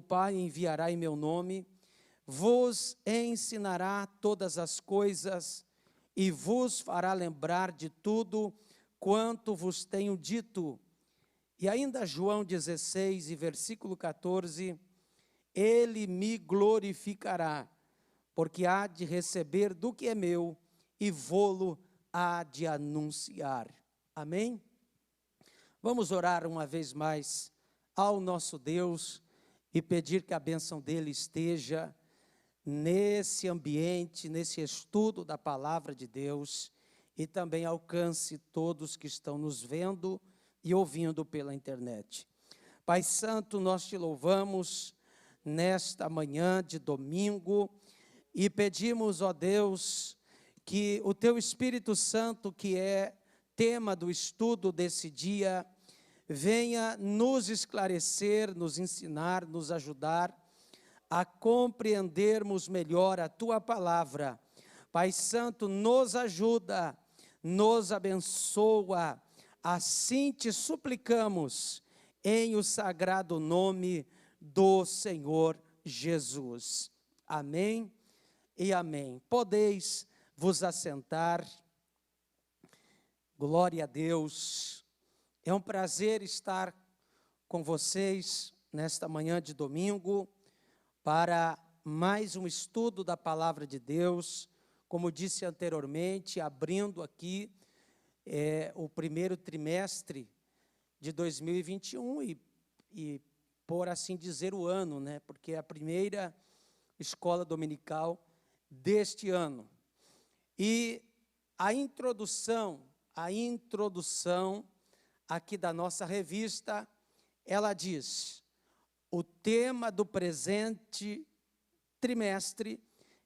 Pai enviará em meu nome, vos ensinará todas as coisas e vos fará lembrar de tudo quanto vos tenho dito. E ainda João 16, e versículo 14, ele me glorificará, porque há de receber do que é meu e vô-lo há de anunciar. Amém? Vamos orar uma vez mais ao nosso Deus e pedir que a bênção dele esteja nesse ambiente, nesse estudo da palavra de Deus e também alcance todos que estão nos vendo e ouvindo pela internet. Pai Santo, nós te louvamos nesta manhã de domingo e pedimos, ó Deus, que o teu Espírito Santo, que é tema do estudo desse dia, venha nos esclarecer, nos ensinar, nos ajudar a compreendermos melhor a tua palavra. Pai Santo, nos ajuda, nos abençoa, assim te suplicamos, em o sagrado nome do Senhor Jesus. Amém e amém. Podeis vos assentar. Glória a Deus. É um prazer estar com vocês nesta manhã de domingo para mais um estudo da palavra de Deus. Como disse anteriormente, abrindo aqui o primeiro trimestre de 2021 e por assim dizer o ano, né? Porque é a primeira escola dominical deste ano. E a introdução aqui da nossa revista, ela diz: o tema do presente trimestre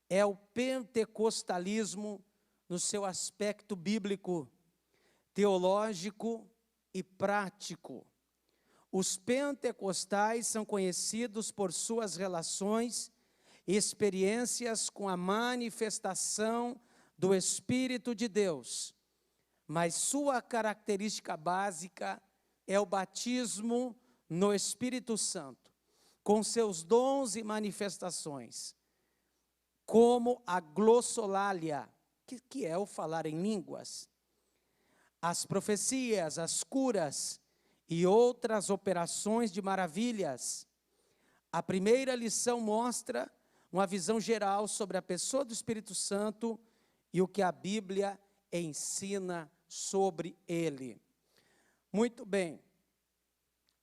é o pentecostalismo no seu aspecto bíblico, teológico e prático. Os pentecostais são conhecidos por suas relações e experiências com a manifestação do Espírito de Deus, mas sua característica básica é o batismo no Espírito Santo, com seus dons e manifestações, como a glossolalia, que é o falar em línguas, as profecias, as curas e outras operações de maravilhas. A primeira lição mostra uma visão geral sobre a pessoa do Espírito Santo e o que a Bíblia ensina sobre ele. Muito bem,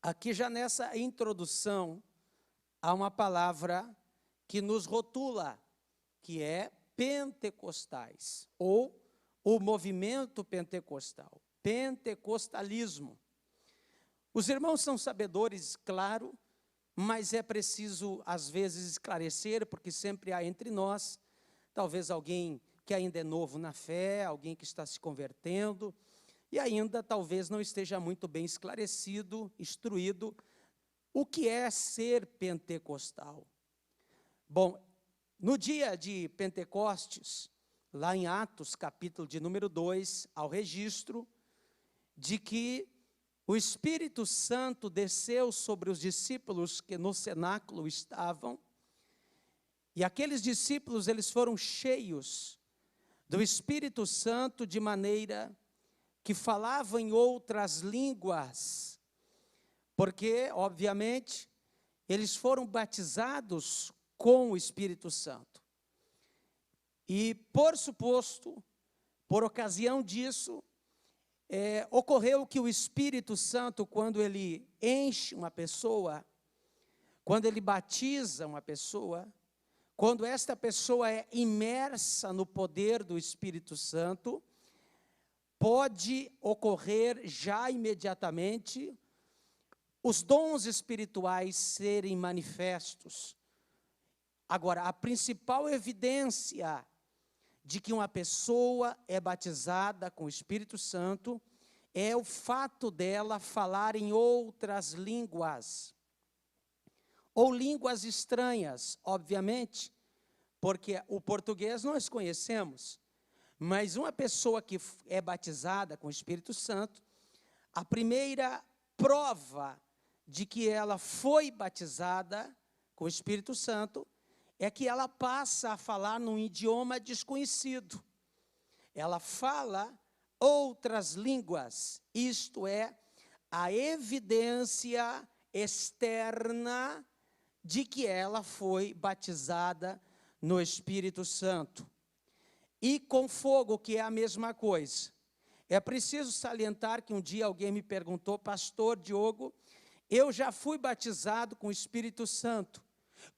aqui já nessa introdução há uma palavra que nos rotula, que é pentecostais, ou o movimento pentecostal, pentecostalismo. Os irmãos são sabedores, claro, mas é preciso às vezes esclarecer, porque sempre há entre nós, talvez alguém que ainda é novo na fé, alguém que está se convertendo, e ainda talvez não esteja muito bem esclarecido, instruído, o que é ser pentecostal. Bom, no dia de Pentecostes, lá em Atos, capítulo de número 2, há o registro de que o Espírito Santo desceu sobre os discípulos que no cenáculo estavam, e aqueles discípulos, eles foram cheios do Espírito Santo de maneira que falavam em outras línguas, porque, obviamente, eles foram batizados com o Espírito Santo. E, por suposto, por ocasião disso, ocorreu que o Espírito Santo, quando ele enche uma pessoa, quando ele batiza uma pessoa, quando esta pessoa é imersa no poder do Espírito Santo, pode ocorrer já imediatamente os dons espirituais serem manifestos. Agora, a principal evidência de que uma pessoa é batizada com o Espírito Santo é o fato dela falar em outras línguas, ou línguas estranhas, obviamente, porque o português nós conhecemos, mas uma pessoa que é batizada com o Espírito Santo, a primeira prova de que ela foi batizada com o Espírito Santo é que ela passa a falar num idioma desconhecido. Ela fala outras línguas, isto é, a evidência externa de que ela foi batizada no Espírito Santo. E com fogo, que é a mesma coisa. É preciso salientar que um dia alguém me perguntou: pastor Diogo, eu já fui batizado com o Espírito Santo,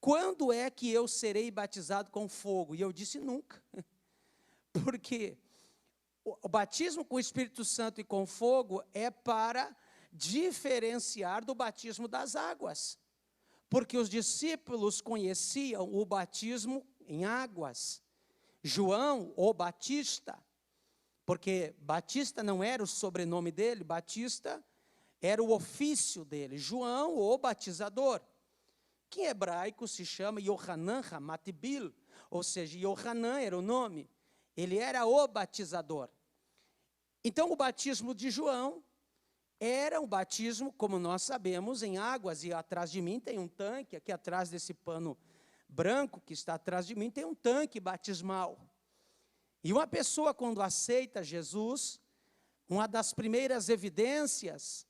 quando é que eu serei batizado com fogo? E eu disse: nunca. Porque o batismo com o Espírito Santo e com fogo é para diferenciar do batismo das águas. Porque os discípulos conheciam o batismo em águas. João, o Batista, porque Batista não era o sobrenome dele, Batista era o ofício dele. João, o batizador, que em hebraico se chama Yohanan Hamatbil, ou seja, Yohanan era o nome, ele era o batizador. Então, o batismo de João era um batismo, como nós sabemos, em águas, e atrás de mim tem um tanque, aqui atrás desse pano branco que está atrás de mim, tem um tanque batismal. E uma pessoa, quando aceita Jesus, uma das primeiras evidências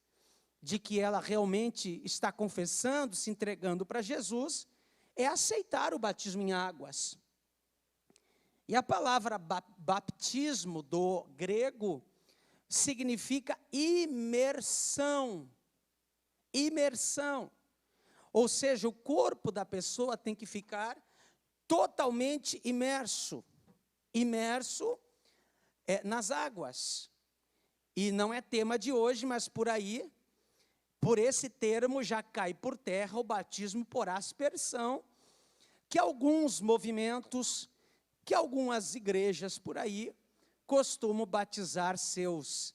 de que ela realmente está confessando, se entregando para Jesus, é aceitar o batismo em águas. E a palavra baptismo do grego significa imersão. Imersão. Ou seja, o corpo da pessoa tem que ficar totalmente imerso. Imerso nas águas. E não é tema de hoje, mas por aí, por esse termo já cai por terra o batismo por aspersão, que alguns movimentos, que algumas igrejas por aí costumam batizar seus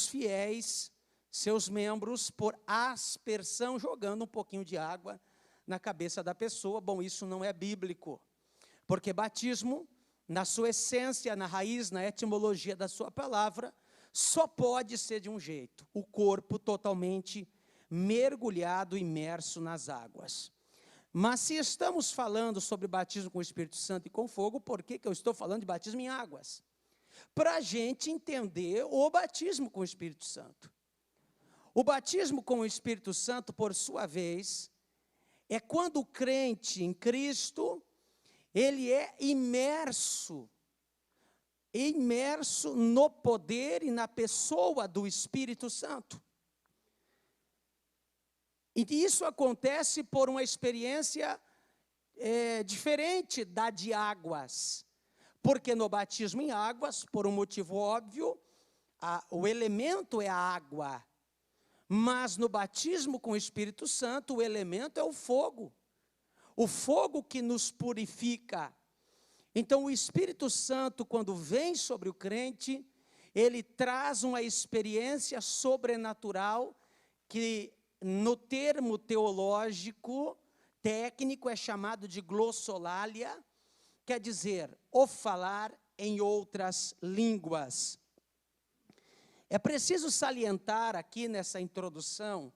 fiéis, seus membros por aspersão, jogando um pouquinho de água na cabeça da pessoa. Bom, isso não é bíblico, porque batismo, na sua essência, na raiz, na etimologia da sua palavra, só pode ser de um jeito: o corpo totalmente mergulhado, imerso nas águas. Mas se estamos falando sobre batismo com o Espírito Santo e com fogo, por que eu estou falando de batismo em águas? Para a gente entender o batismo com o Espírito Santo. O batismo com o Espírito Santo, por sua vez, é quando o crente em Cristo, ele é imerso no poder e na pessoa do Espírito Santo. E isso acontece por uma experiência diferente da de águas. Porque no batismo em águas, por um motivo óbvio, o elemento é a água. Mas no batismo com o Espírito Santo, o elemento é o fogo. O fogo que nos purifica. Então, o Espírito Santo, quando vem sobre o crente, ele traz uma experiência sobrenatural que, no termo teológico, técnico, é chamado de glossolalia, quer dizer, o falar em outras línguas. É preciso salientar aqui nessa introdução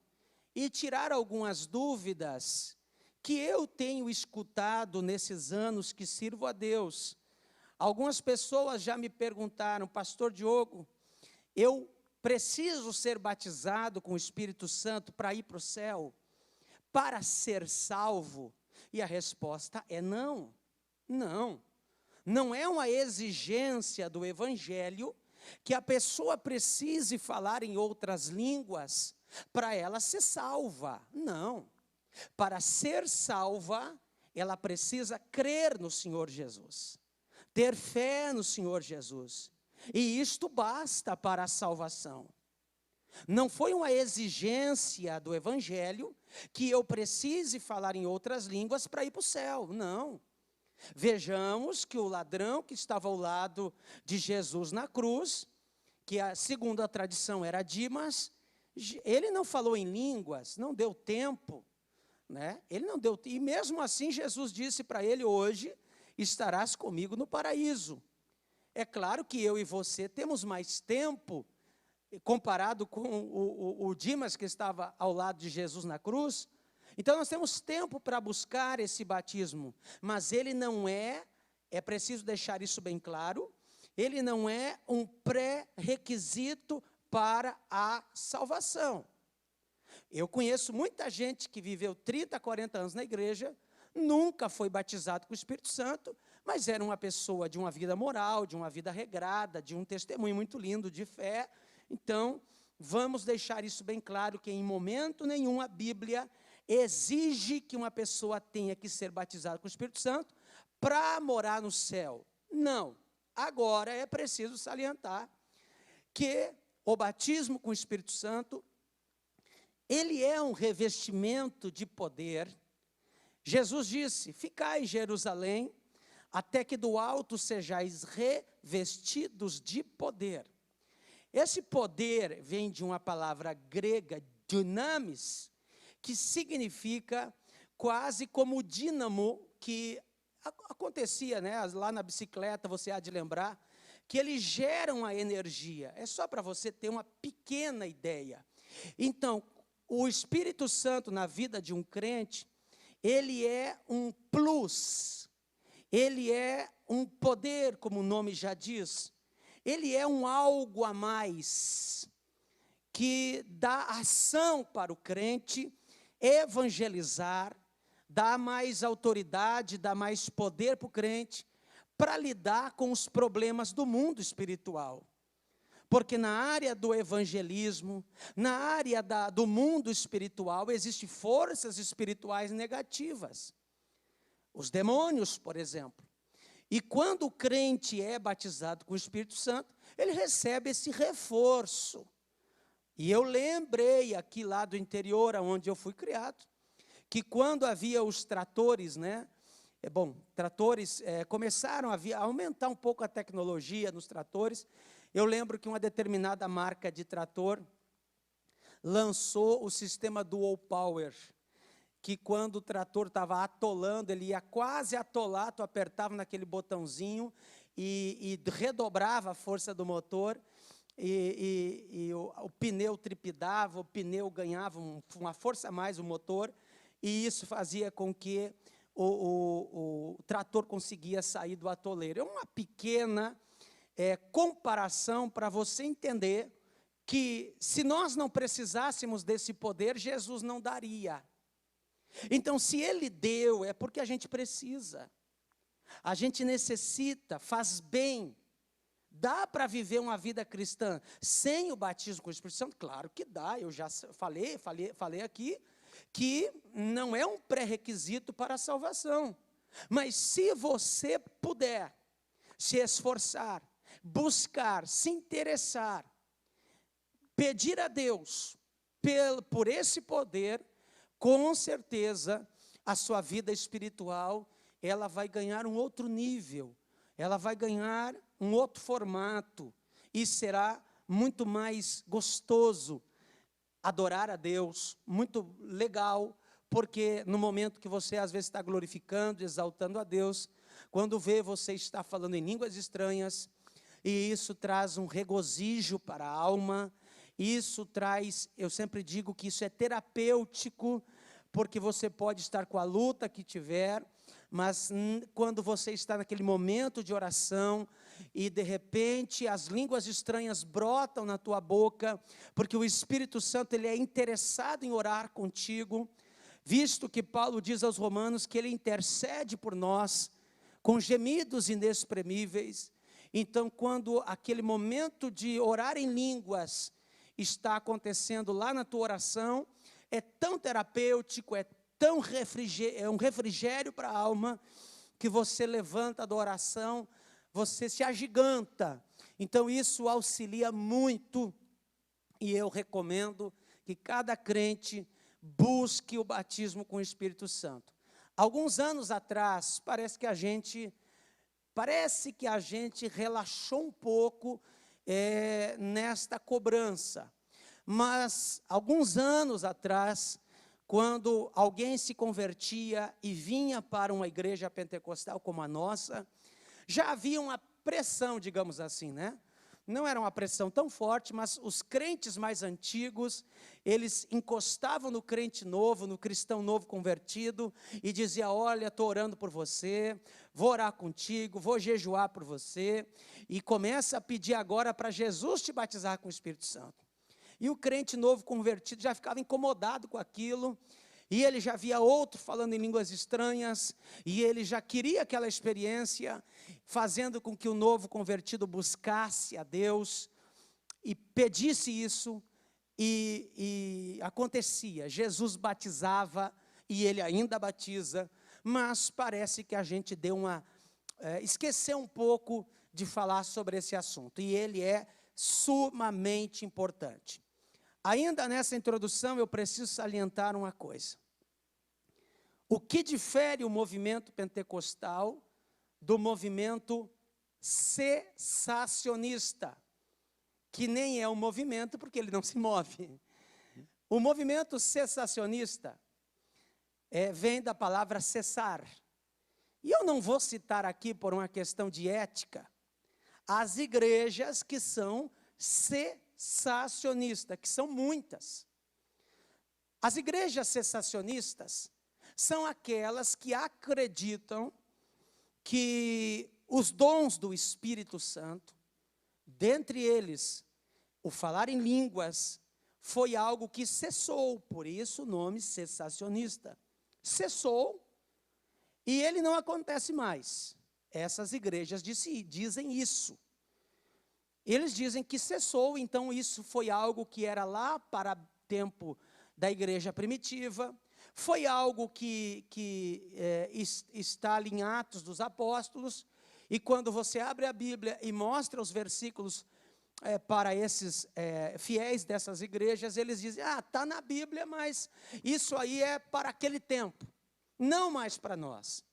e tirar algumas dúvidas que eu tenho escutado nesses anos que sirvo a Deus. Algumas pessoas já me perguntaram: pastor Diogo, eu preciso ser batizado com o Espírito Santo para ir para o céu, para ser salvo? E a resposta é não. Não. Não é uma exigência do Evangelho que a pessoa precise falar em outras línguas para ela ser salva. Não. Para ser salva, ela precisa crer no Senhor Jesus, ter fé no Senhor Jesus, e isto basta para a salvação. Não foi uma exigência do Evangelho que eu precise falar em outras línguas para ir para o céu, não. Vejamos que o ladrão que estava ao lado de Jesus na cruz, que segundo a tradição era Dimas, ele não falou em línguas, não deu tempo, né? Ele não deu, e mesmo assim Jesus disse para ele: hoje estarás comigo no paraíso. É claro que eu e você temos mais tempo, comparado com o Dimas que estava ao lado de Jesus na cruz, Então nós temos tempo para buscar esse batismo, mas ele não é preciso deixar isso bem claro, ele não é um pré-requisito para a salvação. Eu conheço muita gente que viveu 30, 40 anos na igreja, nunca foi batizado com o Espírito Santo, mas era uma pessoa de uma vida moral, de uma vida regrada, de um testemunho muito lindo de fé. Então, vamos deixar isso bem claro, que em momento nenhum a Bíblia exige que uma pessoa tenha que ser batizada com o Espírito Santo para morar no céu. Não. Agora é preciso salientar que o batismo com o Espírito Santo, ele é um revestimento de poder. Jesus disse: ficai em Jerusalém, até que do alto sejais revestidos de poder. Esse poder vem de uma palavra grega, dunamis, que significa quase como o dínamo que acontecia, né, lá na bicicleta, você há de lembrar, que eles geram a energia. É só para você ter uma pequena ideia. Então, o Espírito Santo na vida de um crente, ele é um plus, ele é um poder, como o nome já diz, ele é um algo a mais, que dá ação para o crente evangelizar, dá mais autoridade, dá mais poder para o crente, para lidar com os problemas do mundo espiritual. Porque na área do evangelismo, na área do mundo espiritual, existem forças espirituais negativas. Os demônios, por exemplo. E quando o crente é batizado com o Espírito Santo, ele recebe esse reforço. E eu lembrei aqui lá do interior, onde eu fui criado, que quando havia os tratores, né? Tratores começaram a aumentar um pouco a tecnologia nos tratores. Eu lembro que uma determinada marca de trator lançou o sistema Dual Power, que quando o trator estava atolando, ele ia quase atolar, tu apertava naquele botãozinho e redobrava a força do motor, e o pneu tripidava, o pneu ganhava uma força a mais, o motor, e isso fazia com que o trator conseguia sair do atoleiro. É uma pequena comparação para você entender que se nós não precisássemos desse poder, Jesus não daria. Então, se ele deu, é porque a gente precisa. A gente necessita, faz bem. Dá para viver uma vida cristã sem o batismo com o Espírito Santo? Claro que dá. Eu já falei aqui que não é um pré-requisito para a salvação. Mas se você puder se esforçar, buscar, se interessar, pedir a Deus por esse poder, com certeza a sua vida espiritual, ela vai ganhar um outro nível, ela vai ganhar um outro formato, e será muito mais gostoso adorar a Deus, muito legal, porque no momento que você às vezes está glorificando, exaltando a Deus, quando vê você está falando em línguas estranhas, e isso traz um regozijo para a alma, isso traz, eu sempre digo que isso é terapêutico, porque você pode estar com a luta que tiver, mas quando você está naquele momento de oração, e de repente as línguas estranhas brotam na tua boca, porque o Espírito Santo ele é interessado em orar contigo, visto que Paulo diz aos Romanos que ele intercede por nós, com gemidos inexprimíveis. Então, quando aquele momento de orar em línguas está acontecendo lá na tua oração, é tão terapêutico, é um refrigério para a alma, que você levanta da oração, você se agiganta. Então isso auxilia muito, e eu recomendo que cada crente busque o batismo com o Espírito Santo. Alguns anos atrás, parece que a gente relaxou um pouco nesta cobrança. Mas, alguns anos atrás, quando alguém se convertia e vinha para uma igreja pentecostal como a nossa, já havia uma pressão, digamos assim, né? não era uma pressão tão forte, mas os crentes mais antigos, eles encostavam no crente novo, no cristão novo convertido, e dizia: olha, estou orando por você, vou orar contigo, vou jejuar por você, e começa a pedir agora para Jesus te batizar com o Espírito Santo. E o crente novo convertido já ficava incomodado com aquilo, e ele já via outro falando em línguas estranhas, e ele já queria aquela experiência, fazendo com que o novo convertido buscasse a Deus, e pedisse isso, e acontecia. Jesus batizava, e ele ainda batiza, mas parece que a gente esqueceu um pouco de falar sobre esse assunto, e ele é sumamente importante. Ainda nessa introdução, eu preciso salientar uma coisa. O que difere o movimento pentecostal do movimento cessacionista, que nem é um movimento porque ele não se move. O movimento cessacionista vem da palavra cessar. E eu não vou citar aqui, por uma questão de ética, as igrejas que são cessacionistas, que são muitas. As igrejas cessacionistas são aquelas que acreditam que os dons do Espírito Santo, dentre eles, o falar em línguas, foi algo que cessou, por isso o nome cessacionista. Cessou, e ele não acontece mais. Essas igrejas dizem isso. Eles dizem que cessou, então isso foi algo que era lá para o tempo da igreja primitiva, foi algo que está ali em Atos dos Apóstolos, e quando você abre a Bíblia e mostra os versículos para esses fiéis dessas igrejas, eles dizem: está na Bíblia, mas isso aí é para aquele tempo, não mais para nós.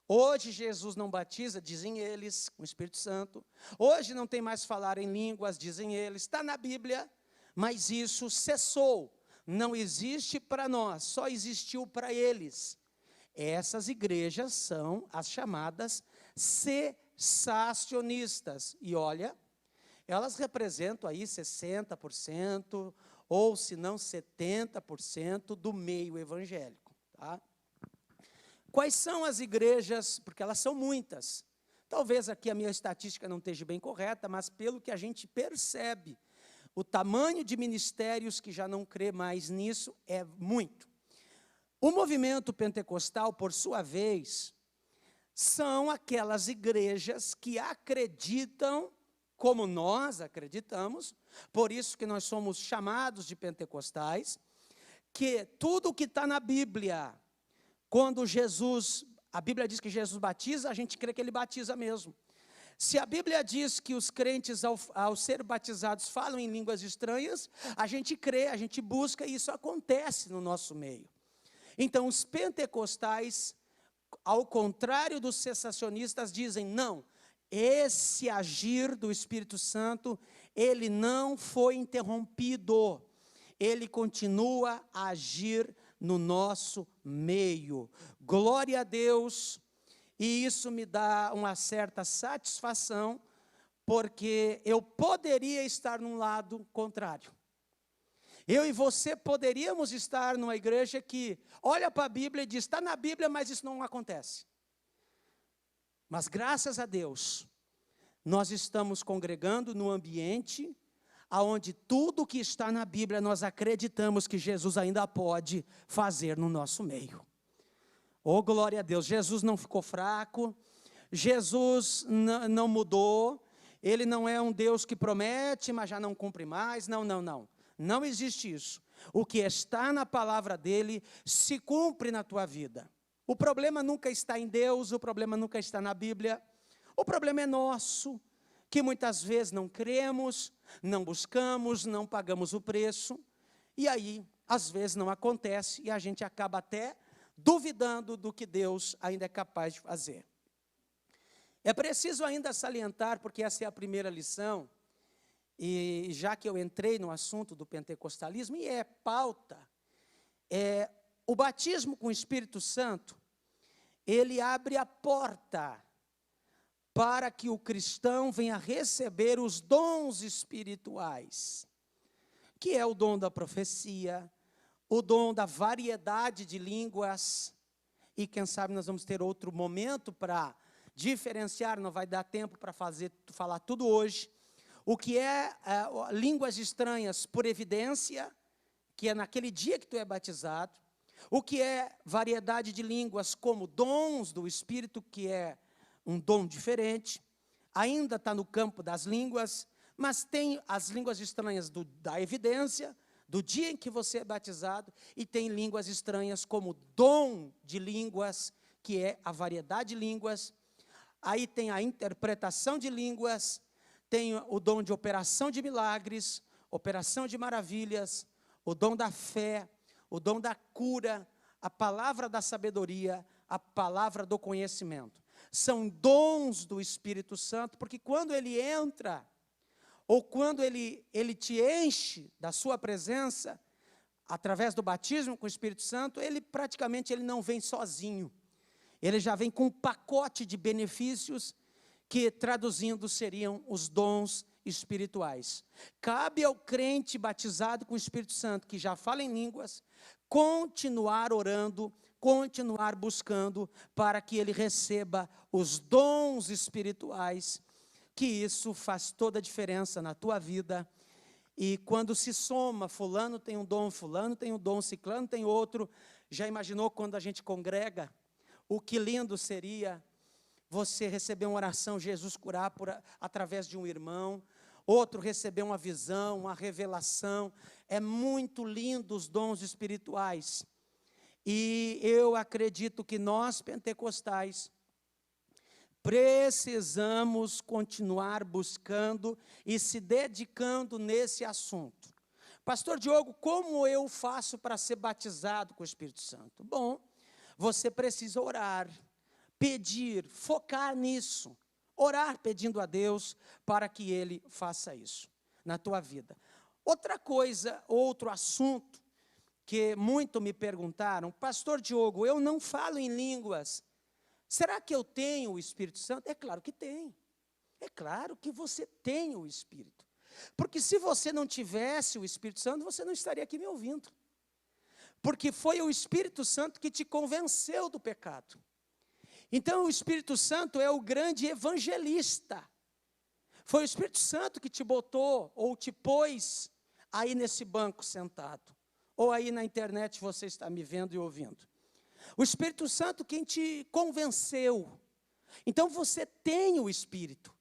Hoje Jesus não batiza, dizem eles, com o Espírito Santo. Hoje não tem mais falar em línguas, dizem eles. Está na Bíblia, mas isso cessou. Não existe para nós, só existiu para eles. Essas igrejas são as chamadas cessacionistas. E olha, elas representam aí 60%, ou se não 70% do meio evangélico, tá? Quais são as igrejas? Porque elas são muitas. Talvez aqui a minha estatística não esteja bem correta, mas pelo que a gente percebe, o tamanho de ministérios que já não crê mais nisso é muito. O movimento pentecostal, por sua vez, são aquelas igrejas que acreditam, como nós acreditamos, por isso que nós somos chamados de pentecostais, que tudo que está na Bíblia, quando a Bíblia diz que Jesus batiza, a gente crê que ele batiza mesmo. Se a Bíblia diz que os crentes, ao ser batizados, falam em línguas estranhas, a gente crê, a gente busca, e isso acontece no nosso meio. Então, os pentecostais, ao contrário dos cessacionistas, dizem: não, esse agir do Espírito Santo, ele não foi interrompido, ele continua a agir no nosso meio. Glória a Deus, e isso me dá uma certa satisfação, porque eu poderia estar num lado contrário. Eu e você poderíamos estar numa igreja que olha para a Bíblia e diz: está na Bíblia, mas isso não acontece. Mas graças a Deus, nós estamos congregando num ambiente aonde tudo que está na Bíblia nós acreditamos que Jesus ainda pode fazer no nosso meio. Oh, glória a Deus, Jesus não ficou fraco, Jesus não mudou, ele não é um Deus que promete, mas já não cumpre mais, não existe isso. O que está na palavra dele se cumpre na tua vida. O problema nunca está em Deus, o problema nunca está na Bíblia, o problema é nosso, que muitas vezes não cremos, não buscamos, não pagamos o preço, e aí, às vezes não acontece, e a gente acaba até duvidando do que Deus ainda é capaz de fazer. É preciso ainda salientar, porque essa é a primeira lição, e já que eu entrei no assunto do pentecostalismo, e é pauta, o batismo com o Espírito Santo, ele abre a porta para que o cristão venha receber os dons espirituais, que é o dom da profecia, o dom da variedade de línguas, e quem sabe nós vamos ter outro momento para diferenciar, não vai dar tempo para falar tudo hoje, o que é línguas estranhas por evidência, que é naquele dia que tu é batizado, o que é variedade de línguas como dons do Espírito, que é um dom diferente, ainda está no campo das línguas, mas tem as línguas estranhas da evidência, do dia em que você é batizado, e tem línguas estranhas como dom de línguas, que é a variedade de línguas. Aí tem a interpretação de línguas, tem o dom de operação de milagres, operação de maravilhas, o dom da fé, o dom da cura, a palavra da sabedoria, a palavra do conhecimento. São dons do Espírito Santo, porque quando ele entra, ou quando ele te enche da sua presença, através do batismo com o Espírito Santo, ele praticamente não vem sozinho. Ele já vem com um pacote de benefícios que, traduzindo, seriam os dons espirituais. Cabe ao crente batizado com o Espírito Santo, que já fala em línguas, continuar orando, continuar buscando, para que ele receba os dons espirituais, que isso faz toda a diferença na tua vida. E quando se soma, fulano tem um dom, ciclano tem outro. Já imaginou quando a gente congrega? O que lindo seria você receber uma oração, Jesus curar através de um irmão, outro receber uma visão, uma revelação. É muito lindo os dons espirituais. E eu acredito que nós, pentecostais, precisamos continuar buscando e se dedicando nesse assunto. Pastor Diogo, como eu faço para ser batizado com o Espírito Santo? Bom, você precisa orar, pedir, focar nisso. Orar pedindo a Deus para que Ele faça isso na tua vida. Outra coisa, outro assunto que muito me perguntaram, Pastor Diogo, eu não falo em línguas, será que eu tenho o Espírito Santo? É claro que tem. É claro que você tem o Espírito. Porque se você não tivesse o Espírito Santo, você não estaria aqui me ouvindo. Porque foi o Espírito Santo que te convenceu do pecado. Então o Espírito Santo é o grande evangelista. Foi o Espírito Santo que te botou ou te pôs aí nesse banco sentado. Ou aí na internet você está me vendo e ouvindo. O Espírito Santo quem te convenceu. Então você tem o Espírito.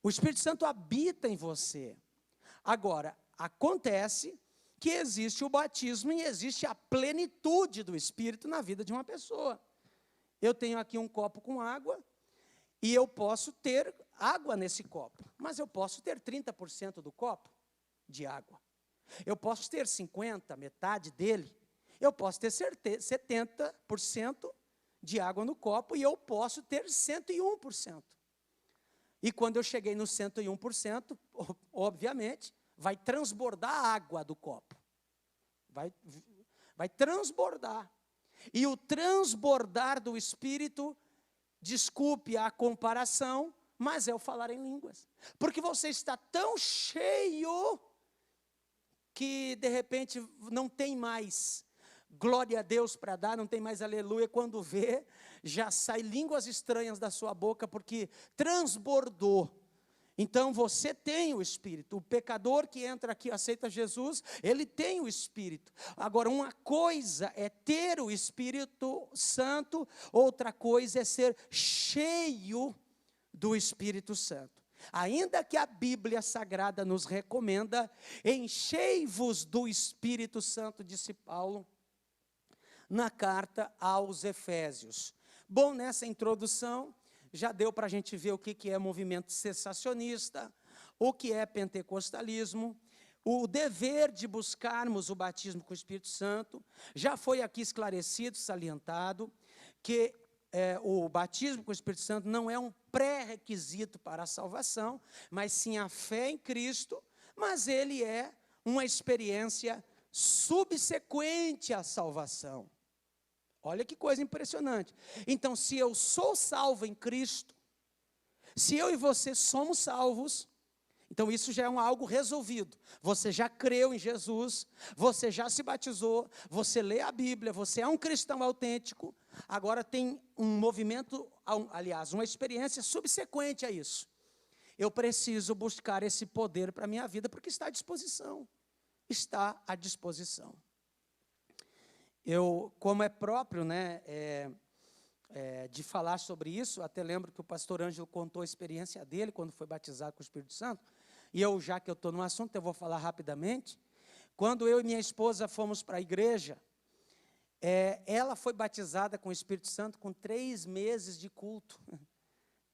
O Espírito Santo habita em você. Agora, acontece que existe o batismo e existe a plenitude do Espírito na vida de uma pessoa. Eu tenho aqui um copo com água e eu posso ter água nesse copo, mas eu posso ter 30% do copo de água. Eu posso ter 50%, metade dele. Eu posso ter 70% de água no copo e eu posso ter 101%. E quando eu cheguei no 101%, obviamente, vai transbordar a água do copo. Vai transbordar. E o transbordar do Espírito, desculpe a comparação, mas é o falar em línguas. Porque você está tão cheio que, de repente, não tem mais glória a Deus para dar, não tem mais aleluia. Quando vê, já sai línguas estranhas da sua boca, porque transbordou. Então, você tem o Espírito. O pecador que entra aqui e aceita Jesus, ele tem o Espírito. Agora, uma coisa é ter o Espírito Santo, outra coisa é ser cheio do Espírito Santo. Ainda que a Bíblia Sagrada nos recomenda, enchei-vos do Espírito Santo, disse Paulo, na carta aos Efésios. Bom, nessa introdução, já deu para a gente ver o que é movimento cessacionista, o que é pentecostalismo, o dever de buscarmos o batismo com o Espírito Santo. Já foi aqui esclarecido, salientado, que o batismo com o Espírito Santo não é um pré-requisito para a salvação, mas sim a fé em Cristo, mas ele é uma experiência subsequente à salvação. Olha que coisa impressionante. Então, se eu sou salvo em Cristo, Se eu e você somos salvos, então isso já é algo resolvido. Você já creu em Jesus, você já se batizou, você lê a Bíblia, você é um cristão autêntico. Agora tem um movimento, aliás, uma experiência subsequente a isso. Eu preciso buscar esse poder para a minha vida, porque está à disposição. Está à disposição. Como é próprio, né, de falar sobre isso, até lembro que o pastor Ângelo contou a experiência dele quando foi batizado com o Espírito Santo, e já que eu estou no assunto, eu vou falar rapidamente. Quando eu e minha esposa fomos para a igreja, ela foi batizada com o Espírito Santo com 3 meses de culto,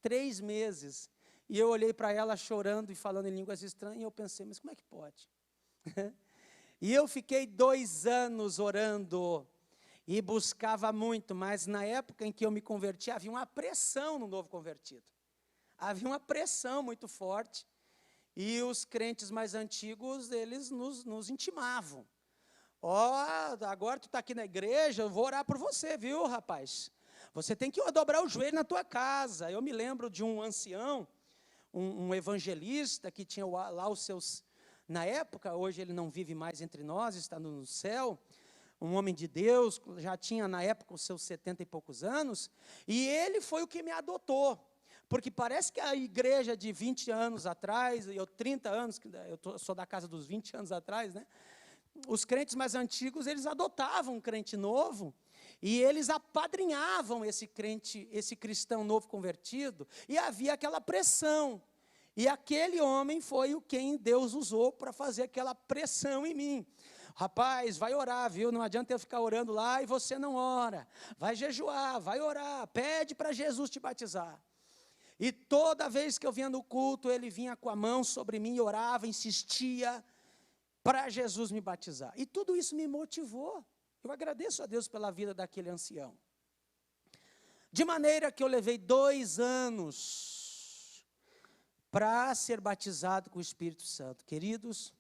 3 meses, e eu olhei para ela chorando e falando em línguas estranhas, e eu pensei, mas como é que pode? E eu fiquei 2 anos orando, e buscava muito, mas na época em que eu me converti, havia uma pressão no novo convertido. Havia uma pressão muito forte, e os crentes mais antigos, eles nos intimavam. Agora tu está aqui na igreja, eu vou orar por você, viu, rapaz? Você tem que dobrar o joelho na tua casa. Eu me lembro de um ancião, um evangelista, que tinha lá os seus... Na época, hoje ele não vive mais entre nós, está no céu, um homem de Deus, já tinha na época os seus 70 e poucos anos, e ele foi o que me adotou, porque parece que a igreja de 20 anos atrás, eu 30 anos, sou da casa dos 20 anos atrás, né? Os crentes mais antigos, eles adotavam um crente novo, e eles apadrinhavam esse crente, esse cristão novo convertido, e havia aquela pressão. E aquele homem foi quem Deus usou para fazer aquela pressão em mim. Rapaz, vai orar, viu? Não adianta eu ficar orando lá e você não ora. Vai jejuar, vai orar, pede para Jesus te batizar. E toda vez que eu vinha no culto, ele vinha com a mão sobre mim, orava, insistia para Jesus me batizar. E tudo isso me motivou. Eu agradeço a Deus pela vida daquele ancião. De maneira que eu levei 2 anos para ser batizado com o Espírito Santo. Queridos,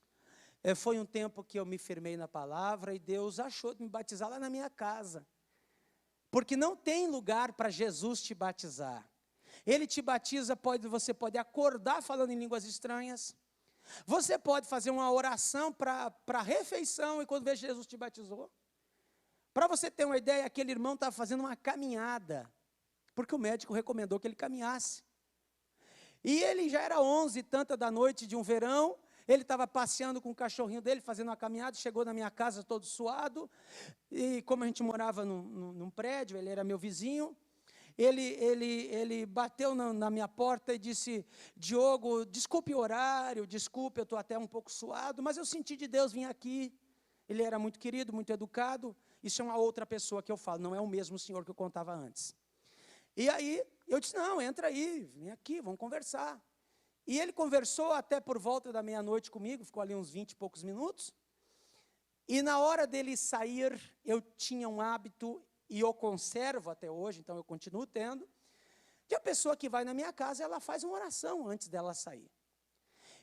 foi um tempo que eu me firmei na palavra e Deus achou de me batizar lá na minha casa. Porque não tem lugar para Jesus te batizar. Ele te batiza, você pode acordar falando em línguas estranhas. Você pode fazer uma oração para a refeição e quando vê Jesus te batizou. Para você ter uma ideia, aquele irmão estava fazendo uma caminhada, porque o médico recomendou que ele caminhasse. E ele já era 11 e tanta da noite de um verão, ele estava passeando com o cachorrinho dele, fazendo uma caminhada, chegou na minha casa todo suado, e como a gente morava num prédio, ele era meu vizinho, ele bateu na minha porta e disse, Diogo, desculpe o horário, desculpe, eu estou até um pouco suado, mas eu senti de Deus vir aqui. Ele era muito querido, muito educado, isso é uma outra pessoa que eu falo, não é o mesmo senhor que eu contava antes. E aí, eu disse, não, entra aí, vem aqui, vamos conversar. E ele conversou até por volta da meia-noite comigo, ficou ali uns 20 e poucos minutos. E na hora dele sair, eu tinha um hábito, e eu conservo até hoje, então eu continuo tendo, que a pessoa que vai na minha casa, ela faz uma oração antes dela sair.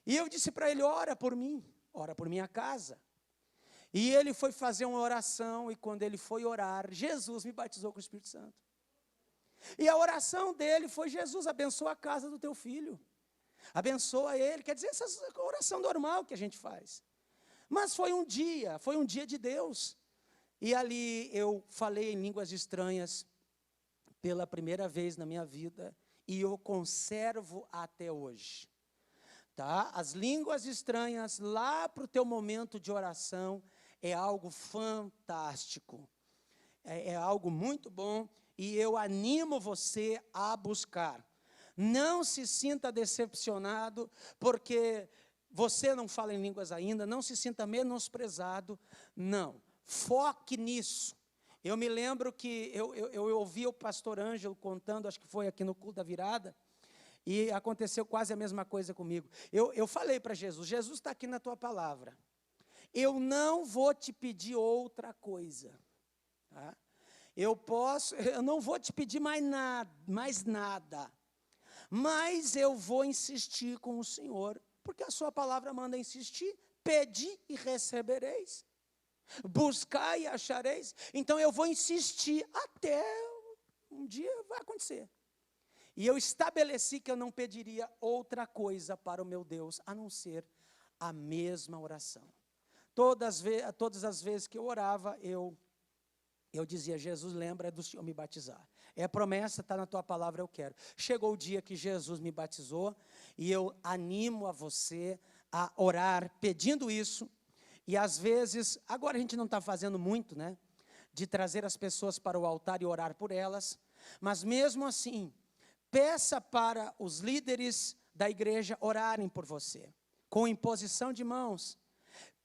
E eu disse para ele, ora por mim, ora por minha casa. E ele foi fazer uma oração, e quando ele foi orar, Jesus me batizou com o Espírito Santo. E a oração dele foi, Jesus, abençoa a casa do teu filho. Abençoa ele, quer dizer, essa oração normal que a gente faz. Mas foi um dia de Deus. E ali eu falei em línguas estranhas pela primeira vez na minha vida, e eu conservo até hoje. Tá? As línguas estranhas, lá para o teu momento de oração, é algo fantástico. É algo muito bom, e eu animo você a buscar. Não se sinta decepcionado, porque você não fala em línguas ainda, não se sinta menosprezado, não. Foque nisso. Eu me lembro que eu ouvi o pastor Ângelo contando, acho que foi aqui no culto da virada, e aconteceu quase a mesma coisa comigo. Eu falei para Jesus, Jesus está aqui na tua palavra, eu não vou te pedir outra coisa, tá? Eu não vou te pedir mais nada, mas eu vou insistir com o Senhor, porque a sua palavra manda insistir, pedi e recebereis, buscai e achareis, então eu vou insistir até um dia vai acontecer. E eu estabeleci que eu não pediria outra coisa para o meu Deus, a não ser a mesma oração. Todas as vezes que eu orava, eu dizia: Jesus, lembra do Senhor me batizar. É promessa, está na tua palavra, eu quero. Chegou o dia que Jesus me batizou, e eu animo a você a orar pedindo isso. E às vezes, agora a gente não está fazendo muito, né? De trazer as pessoas para o altar e orar por elas. Mas mesmo assim, peça para os líderes da igreja orarem por você, com imposição de mãos.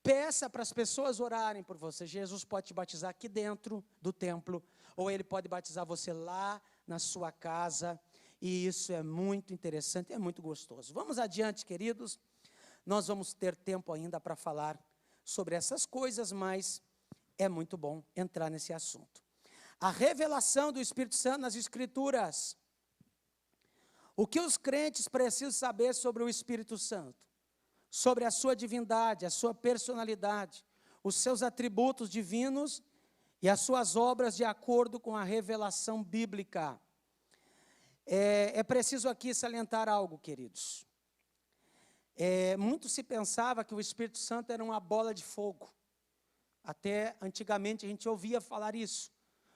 Peça para as pessoas orarem por você. Jesus pode te batizar aqui dentro do templo, ou Ele pode batizar você lá na sua casa, e isso é muito interessante, é muito gostoso. Vamos adiante, queridos. Nós vamos ter tempo ainda para falar sobre essas coisas, mas é muito bom entrar nesse assunto. A revelação do Espírito Santo nas Escrituras. O que os crentes precisam saber sobre o Espírito Santo? Sobre a sua divindade, a sua personalidade, os seus atributos divinos e as suas obras de acordo com a revelação bíblica. É preciso aqui salientar algo, queridos. Muito se pensava que o Espírito Santo era uma bola de fogo. Até antigamente a gente ouvia falar isso.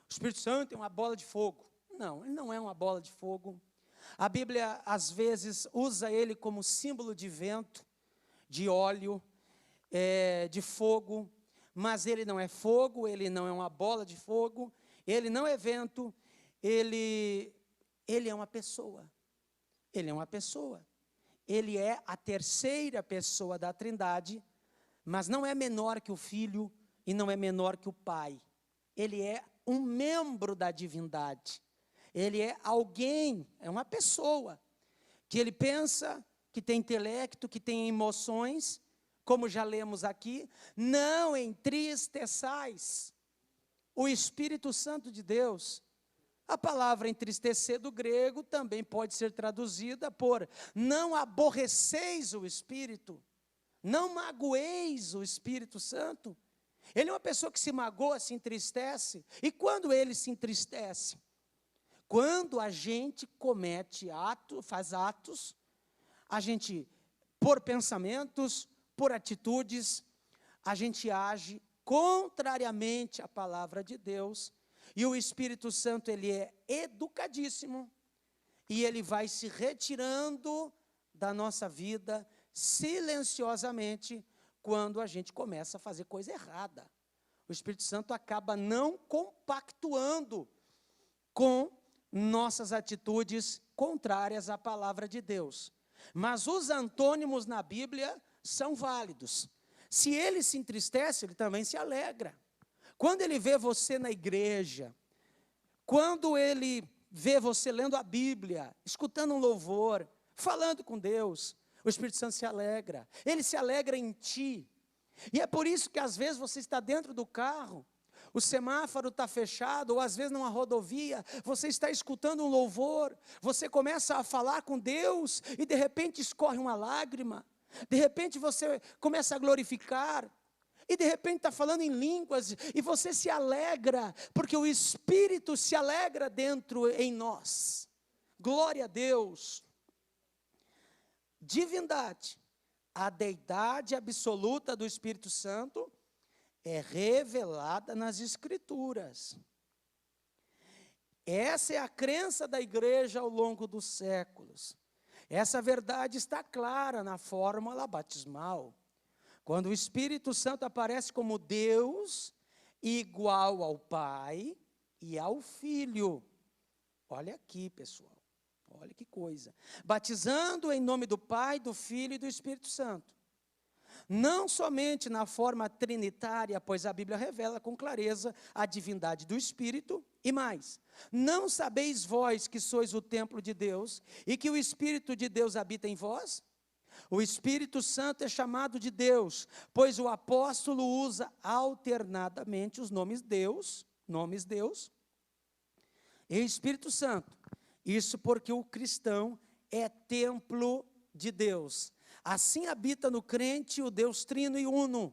O Espírito Santo é uma bola de fogo. Não, ele não é uma bola de fogo. A Bíblia, às vezes, usa ele como símbolo de vento, de óleo, de fogo, mas ele não é fogo, ele não é uma bola de fogo, ele não é vento, ele é uma pessoa. Ele é uma pessoa. Ele é a terceira pessoa da Trindade, mas não é menor que o Filho e não é menor que o Pai. Ele é um membro da divindade. Ele é alguém, é uma pessoa, que ele pensa, que tem intelecto, que tem emoções, como já lemos aqui. Não entristeçais o Espírito Santo de Deus. A palavra entristecer do grego também pode ser traduzida por não aborreceis o Espírito, não magoeis o Espírito Santo. Ele é uma pessoa que se magoa, se entristece. E quando ele se entristece? Quando a gente comete faz atos, a gente, por pensamentos, por atitudes, a gente age contrariamente à palavra de Deus. E o Espírito Santo, ele é educadíssimo, e ele vai se retirando da nossa vida silenciosamente quando a gente começa a fazer coisa errada. O Espírito Santo acaba não compactuando com nossas atitudes contrárias à palavra de Deus. Mas os antônimos na Bíblia são válidos. Se ele se entristece, ele também se alegra. Quando ele vê você na igreja, quando ele vê você lendo a Bíblia, escutando um louvor, falando com Deus, o Espírito Santo se alegra. Ele se alegra em ti. E é por isso que às vezes você está dentro do carro, o semáforo está fechado, ou às vezes numa rodovia, você está escutando um louvor, você começa a falar com Deus, e de repente escorre uma lágrima, de repente você começa a glorificar, e de repente está falando em línguas, e você se alegra, porque o Espírito se alegra dentro em nós. Glória a Deus. Divindade, a deidade absoluta do Espírito Santo, é revelada nas Escrituras. Essa é a crença da igreja ao longo dos séculos. Essa verdade está clara na fórmula batismal. Quando o Espírito Santo aparece como Deus, igual ao Pai e ao Filho. Olha aqui, pessoal. Olha que coisa. Batizando em nome do Pai, do Filho e do Espírito Santo. Não somente na forma trinitária, pois a Bíblia revela com clareza a divindade do Espírito, e mais, não sabeis vós que sois o templo de Deus, e que o Espírito de Deus habita em vós? O Espírito Santo é chamado de Deus, pois o apóstolo usa alternadamente os nomes Deus e Espírito Santo. Isso porque o cristão é templo de Deus. Assim habita no crente o Deus trino e uno,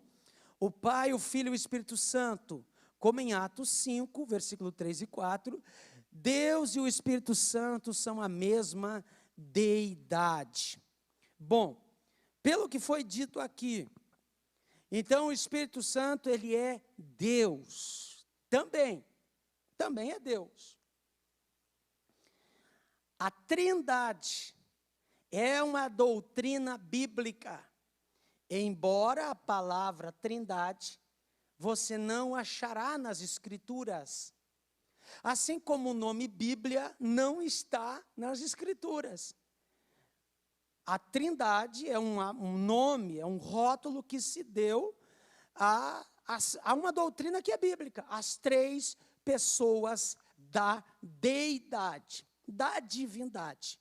o Pai, o Filho e o Espírito Santo, como em Atos 5, versículo 3 e 4, Deus e o Espírito Santo são a mesma deidade. Bom, pelo que foi dito aqui, então o Espírito Santo, ele é Deus. Também é Deus. A Trindade é uma doutrina bíblica, embora a palavra Trindade você não achará nas Escrituras. Assim como o nome Bíblia não está nas Escrituras. A Trindade é um nome, é um rótulo que se deu a uma doutrina que é bíblica. As três pessoas da deidade, da divindade.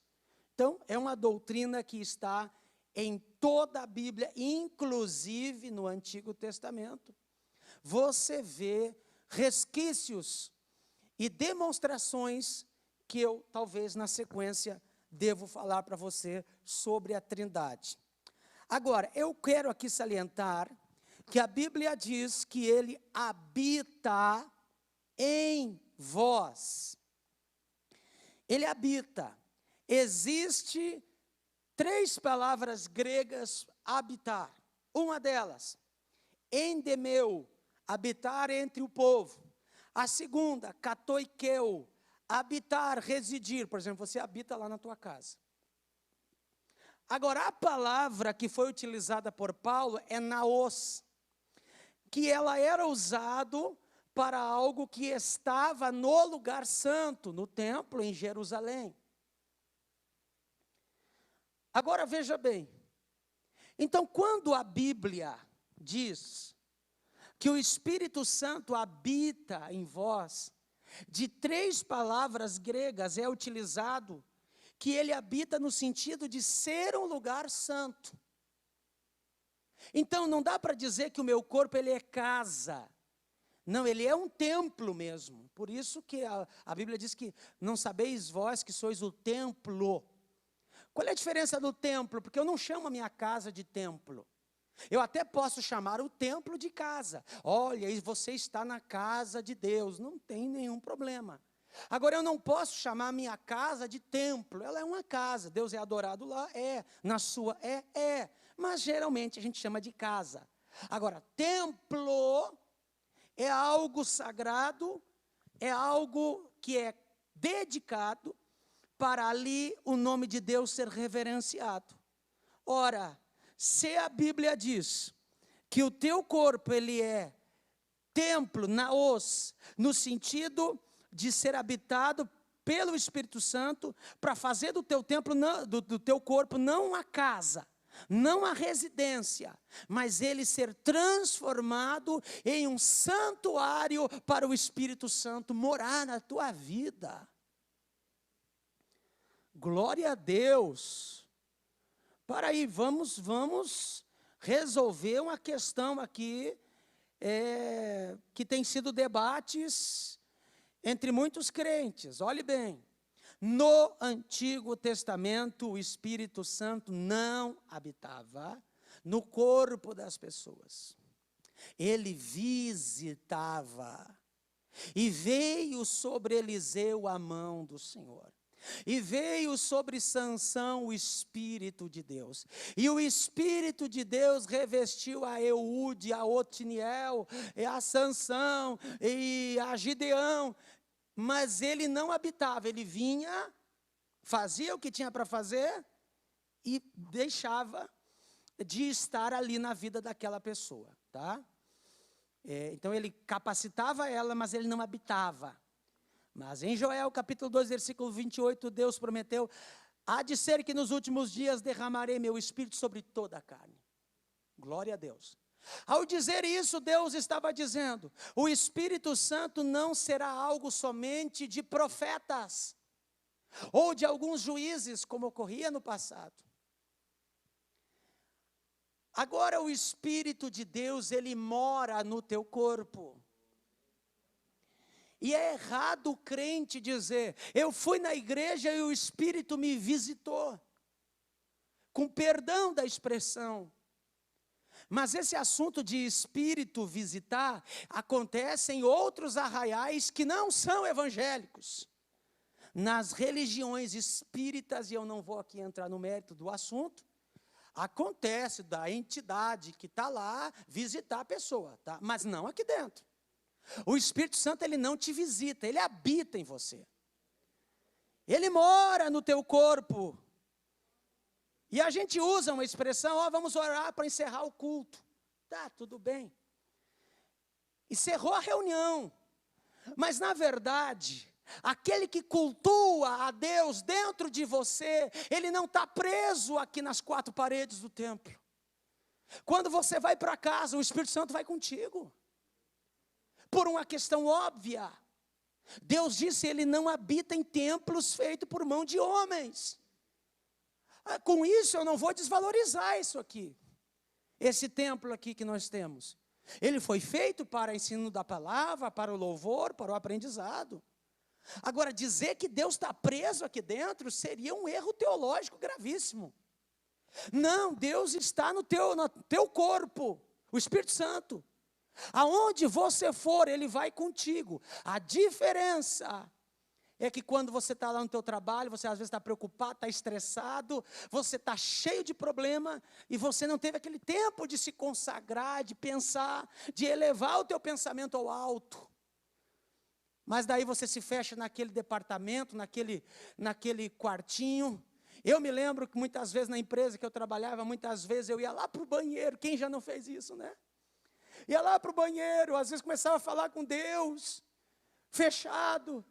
Então, é uma doutrina que está em toda a Bíblia, inclusive no Antigo Testamento. Você vê resquícios e demonstrações que eu, talvez, na sequência, devo falar para você sobre a Trindade. Agora, eu quero aqui salientar que a Bíblia diz que ele habita em vós. Ele habita. Existe 3 palavras gregas, habitar. Uma delas, endemeu, habitar entre o povo. A segunda, katoikeu, habitar, residir. Por exemplo, você habita lá na tua casa. Agora, a palavra que foi utilizada por Paulo é naos, que ela era usado para algo que estava no lugar santo, no templo em Jerusalém. Agora veja bem, então quando a Bíblia diz que o Espírito Santo habita em vós, de 3 palavras gregas é utilizado que ele habita no sentido de ser um lugar santo. Então não dá para dizer que o meu corpo ele é casa. Não, ele é um templo mesmo. Por isso que a Bíblia diz que não sabeis vós que sois o templo. Qual é a diferença do templo? Porque eu não chamo a minha casa de templo. Eu até posso chamar o templo de casa. Olha, e você está na casa de Deus. Não tem nenhum problema. Agora, eu não posso chamar a minha casa de templo. Ela é uma casa. Deus é adorado lá? É. Na sua? É. Mas, geralmente, a gente chama de casa. Agora, templo é algo sagrado, é algo que é dedicado para ali o nome de Deus ser reverenciado. Ora, se a Bíblia diz que o teu corpo ele é templo, naos, no sentido de ser habitado pelo Espírito Santo, para fazer do teu templo, do teu corpo, não uma casa, não a residência, mas ele ser transformado em um santuário para o Espírito Santo morar na tua vida. Glória a Deus. Para aí, vamos resolver uma questão aqui, que tem sido debates entre muitos crentes. Olhe bem, no Antigo Testamento, o Espírito Santo não habitava no corpo das pessoas. Ele visitava. E veio sobre Eliseu a mão do Senhor. E veio sobre Sansão o Espírito de Deus. E o Espírito de Deus revestiu a Eude, a Otiniel, e a Sansão, e a Gideão. Mas ele não habitava, ele vinha, fazia o que tinha para fazer e deixava de estar ali na vida daquela pessoa, tá? Então ele capacitava ela, mas ele não habitava. Mas em Joel capítulo 2, versículo 28, Deus prometeu: há de ser que nos últimos dias derramarei meu Espírito sobre toda a carne. Glória a Deus. Ao dizer isso, Deus estava dizendo: o Espírito Santo não será algo somente de profetas, ou de alguns juízes, como ocorria no passado. Agora o Espírito de Deus, ele mora no teu corpo. E é errado o crente dizer: eu fui na igreja e o Espírito me visitou. Com perdão da expressão. Mas esse assunto de Espírito visitar acontece em outros arraiais que não são evangélicos. nas religiões espíritas, e eu não vou aqui entrar no mérito do assunto, acontece da entidade que está lá visitar a pessoa, tá? Mas não aqui dentro. O Espírito Santo, ele não te visita, ele habita em você. Ele mora no teu corpo. E a gente usa uma expressão, vamos orar para encerrar o culto. Tá, tudo bem. Encerrou a reunião. Mas na verdade, aquele que cultua a Deus dentro de você, ele não está preso aqui nas quatro paredes do templo. Quando você vai para casa, o Espírito Santo vai contigo. Por uma questão óbvia. Deus disse, ele não habita em templos feitos por mão de homens. Com isso eu não vou desvalorizar isso aqui. Esse templo aqui que nós temos. Ele foi feito para o ensino da palavra, para o louvor, para o aprendizado. Agora, dizer que Deus está preso aqui dentro seria um erro teológico gravíssimo. Não, Deus está no teu corpo, o Espírito Santo. Aonde você for, Ele vai contigo. A diferença é que quando você está lá no teu trabalho, você às vezes está preocupado, está estressado, você está cheio de problema, e você não teve aquele tempo de se consagrar, de pensar, de elevar o teu pensamento ao alto. Mas daí você se fecha naquele departamento, naquele quartinho. Eu me lembro que muitas vezes na empresa que eu trabalhava, muitas vezes eu ia lá para o banheiro. Quem já não fez isso, né? Ia lá para o banheiro, às vezes começava a falar com Deus, fechado.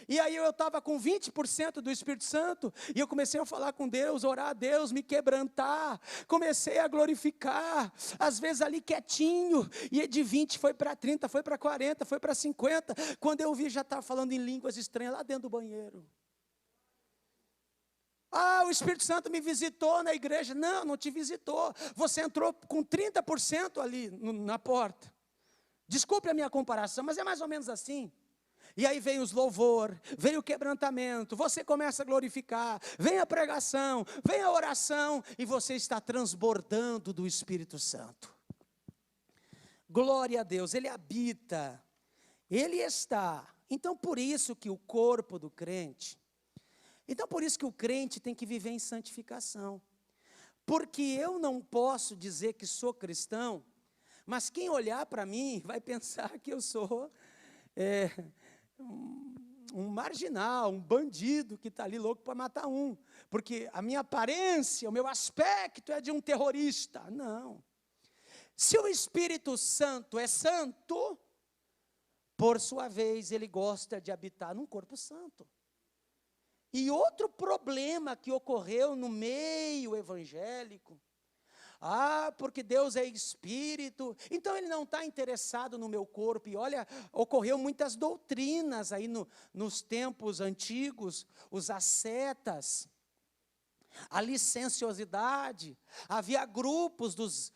E aí eu estava com 20% do Espírito Santo, e eu comecei a falar com Deus, orar a Deus, me quebrantar, comecei a glorificar, às vezes ali quietinho, e de 20 foi para 30, foi para 40, foi para 50, quando eu vi já estava falando em línguas estranhas lá dentro do banheiro. O Espírito Santo me visitou na igreja. Não, não te visitou, você entrou com 30% ali na porta. Desculpe a minha comparação, mas é mais ou menos assim. E aí vem os louvor, vem o quebrantamento, você começa a glorificar, vem a pregação, vem a oração, e você está transbordando do Espírito Santo. Glória a Deus, Ele habita, Ele está. Então por isso que o corpo do crente, o crente tem que viver em santificação. Porque eu não posso dizer que sou cristão, mas quem olhar para mim vai pensar que eu sou um marginal, um bandido que está ali louco para matar um. Porque a minha aparência, o meu aspecto é de um terrorista. Não. Se o Espírito Santo é santo, por sua vez, ele gosta de habitar num corpo santo. E outro problema que ocorreu no meio evangélico, porque Deus é Espírito, então Ele não está interessado no meu corpo. E olha, ocorreu muitas doutrinas aí nos tempos antigos, os ascetas, a licenciosidade. Havia grupos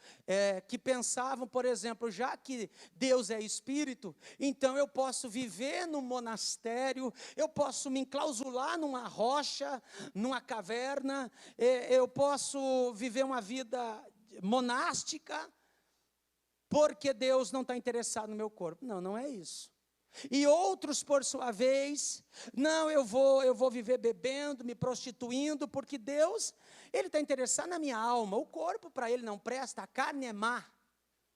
que pensavam, por exemplo, já que Deus é Espírito, então eu posso viver num monastério, eu posso me enclausular numa rocha, numa caverna, eu posso viver uma vida monástica, porque Deus não está interessado no meu corpo. Não, não é isso. E outros, por sua vez, não, eu vou viver bebendo, me prostituindo, porque Deus, Ele está interessado na minha alma. O corpo para Ele não presta, a carne é má.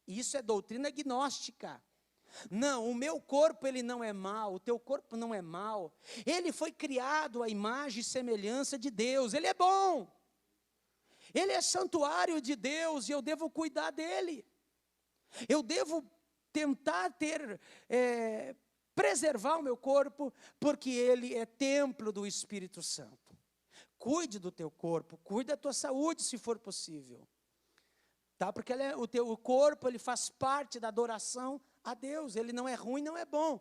Isso é doutrina gnóstica. Não, o meu corpo ele não é mau, o teu corpo não é mau. Ele foi criado à imagem e semelhança de Deus, ele é bom. Ele é santuário de Deus e eu devo cuidar dele. Eu devo tentar preservar o meu corpo, porque ele é templo do Espírito Santo. Cuide do teu corpo, cuide da tua saúde, se for possível. Tá? Porque o teu corpo, ele faz parte da adoração a Deus, ele não é ruim, não é bom.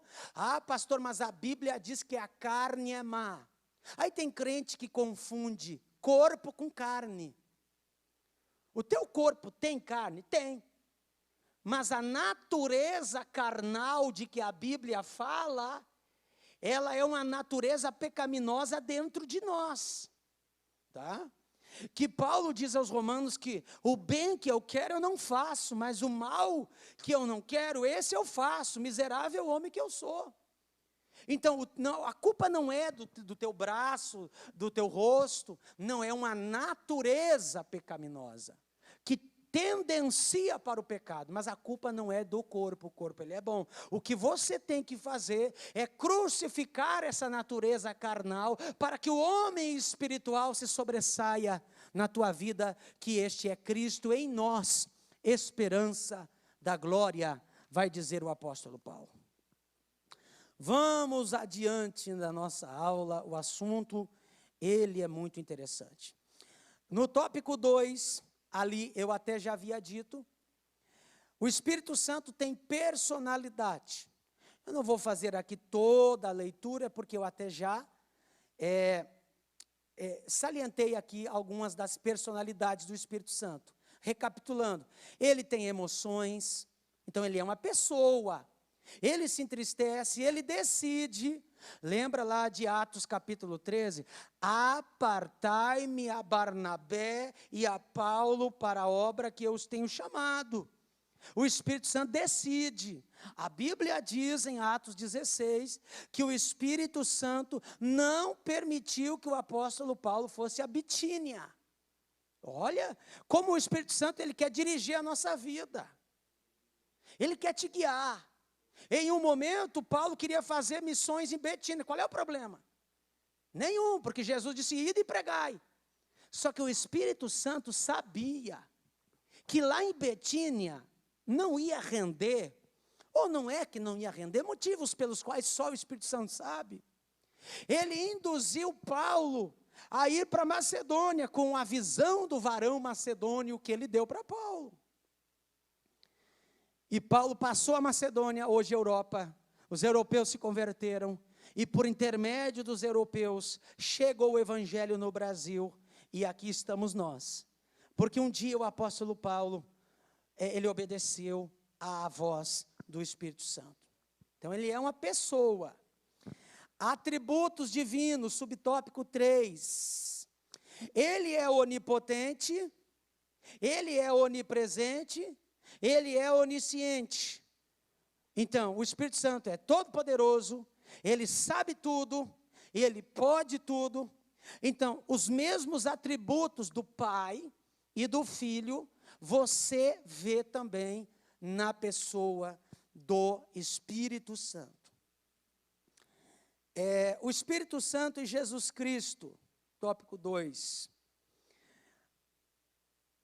Pastor, mas a Bíblia diz que a carne é má. Aí tem crente que confunde corpo com carne. O teu corpo tem carne? Tem. Mas a natureza carnal de que a Bíblia fala, ela é uma natureza pecaminosa dentro de nós. Tá? Que Paulo diz aos romanos que o bem que eu quero eu não faço, mas o mal que eu não quero, esse eu faço, miserável homem que eu sou. Então, a culpa não é do teu braço, do teu rosto, não, é uma natureza pecaminosa, que tendencia para o pecado, mas a culpa não é do corpo, o corpo ele é bom. O que você tem que fazer é crucificar essa natureza carnal, para que o homem espiritual se sobressaia na tua vida, que este é Cristo em nós, esperança da glória, vai dizer o apóstolo Paulo. Vamos adiante da nossa aula, o assunto, ele é muito interessante. No tópico 2, ali eu até já havia dito, o Espírito Santo tem personalidade. Eu não vou fazer aqui toda a leitura, porque eu até já salientei aqui algumas das personalidades do Espírito Santo. Recapitulando, ele tem emoções, então ele é uma pessoa. Ele se entristece, ele decide, lembra lá de Atos capítulo 13? Apartai-me a Barnabé e a Paulo para a obra que eu os tenho chamado. O Espírito Santo decide. A Bíblia diz em Atos 16, que o Espírito Santo não permitiu que o apóstolo Paulo fosse a Bitínia. Olha, como o Espírito Santo, ele quer dirigir a nossa vida. Ele quer te guiar. Em um momento, Paulo queria fazer missões em Betínia. Qual é o problema? Nenhum, porque Jesus disse, ide e pregai. Só que o Espírito Santo sabia que lá em Betínia não ia render, ou não é que não ia render, motivos pelos quais só o Espírito Santo sabe. Ele induziu Paulo a ir para Macedônia, com a visão do varão macedônio que ele deu para Paulo. E Paulo passou a Macedônia, hoje Europa, os europeus se converteram, e por intermédio dos europeus, chegou o evangelho no Brasil, e aqui estamos nós. Porque um dia o apóstolo Paulo, ele obedeceu à voz do Espírito Santo. Então ele é uma pessoa. Atributos divinos, subtópico 3. Ele é onipotente, ele é onipresente, ele é onisciente. Então, o Espírito Santo é todo poderoso, ele sabe tudo, ele pode tudo. Então, os mesmos atributos do Pai e do Filho, você vê também na pessoa do Espírito Santo. O Espírito Santo e Jesus Cristo, tópico 2.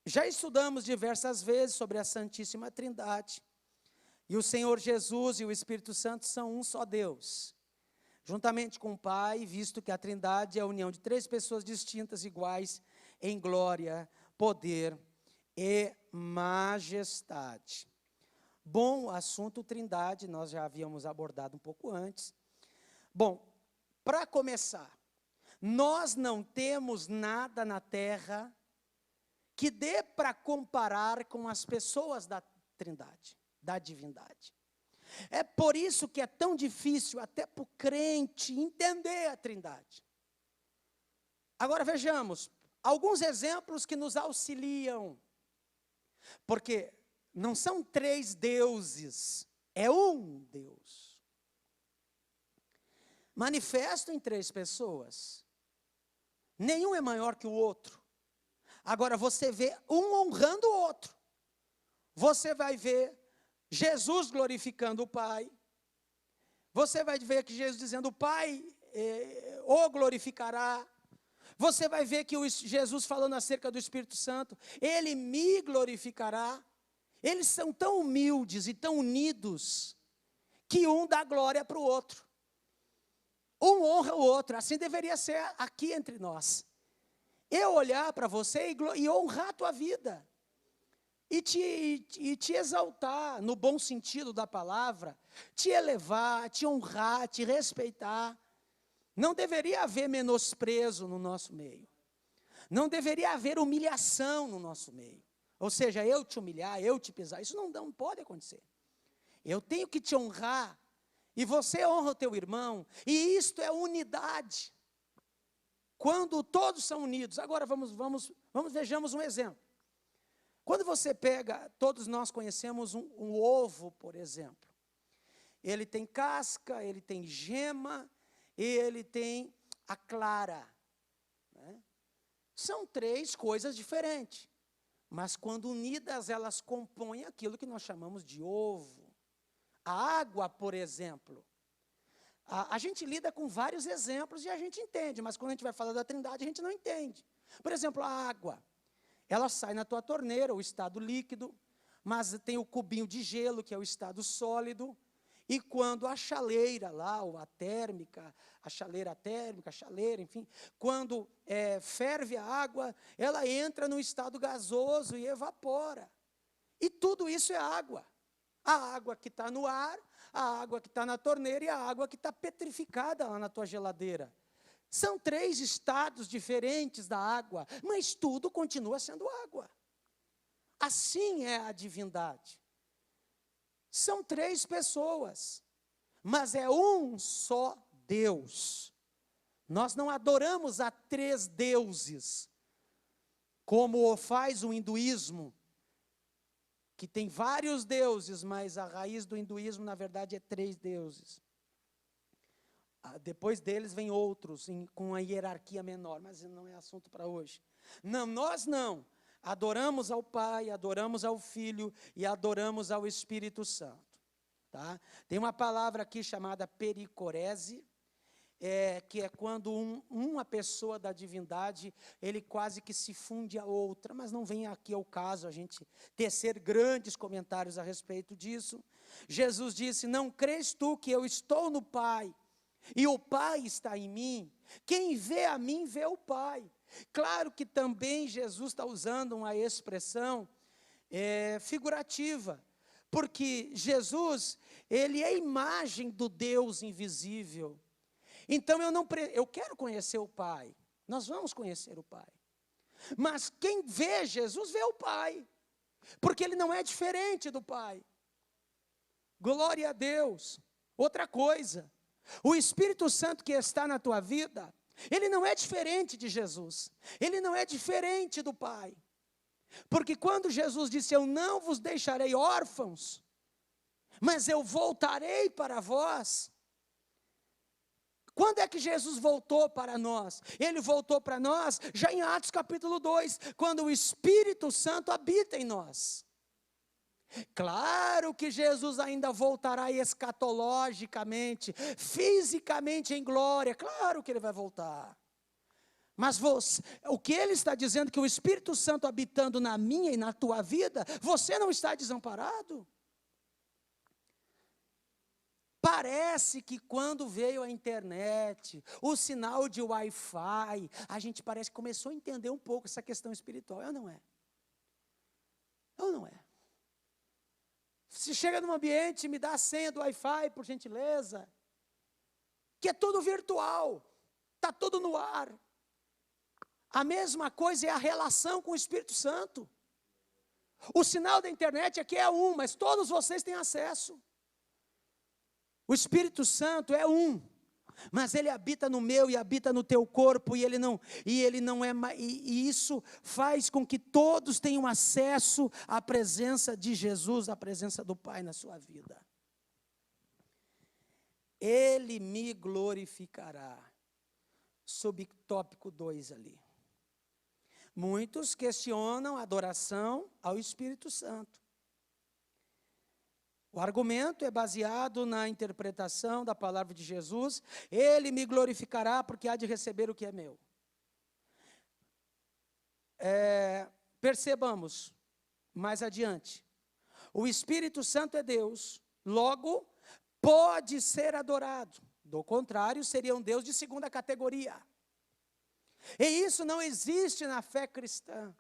Já estudamos diversas vezes sobre a Santíssima Trindade, e o Senhor Jesus e o Espírito Santo são um só Deus, juntamente com o Pai, visto que a Trindade é a união de três pessoas distintas, iguais em glória, poder e majestade. Bom, assunto Trindade, nós já havíamos abordado um pouco antes. Bom, para começar, nós não temos nada na terra que dê para comparar com as pessoas da Trindade, da divindade. É por isso que é tão difícil até para o crente entender a Trindade. Agora vejamos, alguns exemplos que nos auxiliam, porque não são três deuses, é um Deus. Manifesto em três pessoas, nenhum é maior que o outro. Agora você vê um honrando o outro. Você vai ver Jesus glorificando o Pai. Você vai ver que Jesus dizendo, o Pai o glorificará. Você vai ver que Jesus falando acerca do Espírito Santo, ele me glorificará. Eles são tão humildes e tão unidos, que um dá glória para o outro. Um honra o outro, assim deveria ser aqui entre nós. Eu olhar para você e honrar a tua vida. E te exaltar, no bom sentido da palavra, te elevar, te honrar, te respeitar. Não deveria haver menosprezo no nosso meio. Não deveria haver humilhação no nosso meio. Ou seja, eu te humilhar, eu te pisar, isso não pode acontecer. Eu tenho que te honrar, e você honra o teu irmão, e isto é unidade. Quando todos são unidos. Agora vejamos um exemplo. Quando você pega, todos nós conhecemos um ovo, por exemplo. ele tem casca, ele tem gema, e ele tem a clara. Né? São 3 coisas diferentes, mas quando unidas elas compõem aquilo que nós chamamos de ovo. A água, por exemplo, a gente lida com vários exemplos e a gente entende, mas quando a gente vai falar da Trindade a gente não entende. Por exemplo, a água, ela sai na tua torneira, o estado líquido, mas tem o cubinho de gelo, que é o estado sólido, e quando a chaleira lá, ou a térmica, a chaleira térmica, a chaleira, enfim, quando ferve a água, ela entra no estado gasoso e evapora. E tudo isso é água. A água que está no ar, a água que está na torneira e a água que está petrificada lá na tua geladeira. São 3 estados diferentes da água, mas tudo continua sendo água. Assim é a divindade. São 3 pessoas, mas é um só Deus. Nós não adoramos a 3 deuses, como o faz o hinduísmo, que tem vários deuses, mas a raiz do hinduísmo, na verdade, é 3 deuses. Depois deles vem outros, com uma hierarquia menor, mas não é assunto para hoje. Não, nós não. Adoramos ao Pai, adoramos ao Filho e adoramos ao Espírito Santo. Tá? Tem uma palavra aqui chamada pericorese, que é quando uma pessoa da divindade, ele quase que se funde a outra, mas não vem aqui ao caso a gente tecer grandes comentários a respeito disso. Jesus disse, não crês tu que eu estou no Pai, e o Pai está em mim? Quem vê a mim, vê o Pai. Claro que também Jesus está usando uma expressão figurativa, porque Jesus, ele é a imagem do Deus invisível. Então eu quero conhecer o Pai, nós vamos conhecer o Pai. Mas quem vê Jesus, vê o Pai, porque ele não é diferente do Pai. Glória a Deus. Outra coisa, o Espírito Santo que está na tua vida, ele não é diferente de Jesus, ele não é diferente do Pai. Porque quando Jesus disse, eu não vos deixarei órfãos, mas eu voltarei para vós. Quando é que Jesus voltou para nós? Ele voltou para nós já em Atos capítulo 2, quando o Espírito Santo habita em nós. Claro que Jesus ainda voltará escatologicamente, fisicamente em glória, claro que ele vai voltar. Mas o que ele está dizendo, que o Espírito Santo habitando na minha e na tua vida, você não está desamparado? Parece que quando veio a internet, o sinal de Wi-Fi, a gente parece que começou a entender um pouco essa questão espiritual, ou não é? Ou não é? Se chega num ambiente, me dá a senha do Wi-Fi, por gentileza, que é tudo virtual, está tudo no ar. A mesma coisa é a relação com o Espírito Santo. O sinal da internet aqui é um, mas todos vocês têm acesso. O Espírito Santo é um, mas ele habita no meu e habita no teu corpo, e isso faz com que todos tenham acesso à presença de Jesus, à presença do Pai na sua vida. Ele me glorificará. Subtópico 2 ali. Muitos questionam a adoração ao Espírito Santo. O argumento é baseado na interpretação da palavra de Jesus. Ele me glorificará porque há de receber o que é meu. Percebamos mais adiante. O Espírito Santo é Deus, logo pode ser adorado. Do contrário, seria um Deus de segunda categoria. E isso não existe na fé cristã.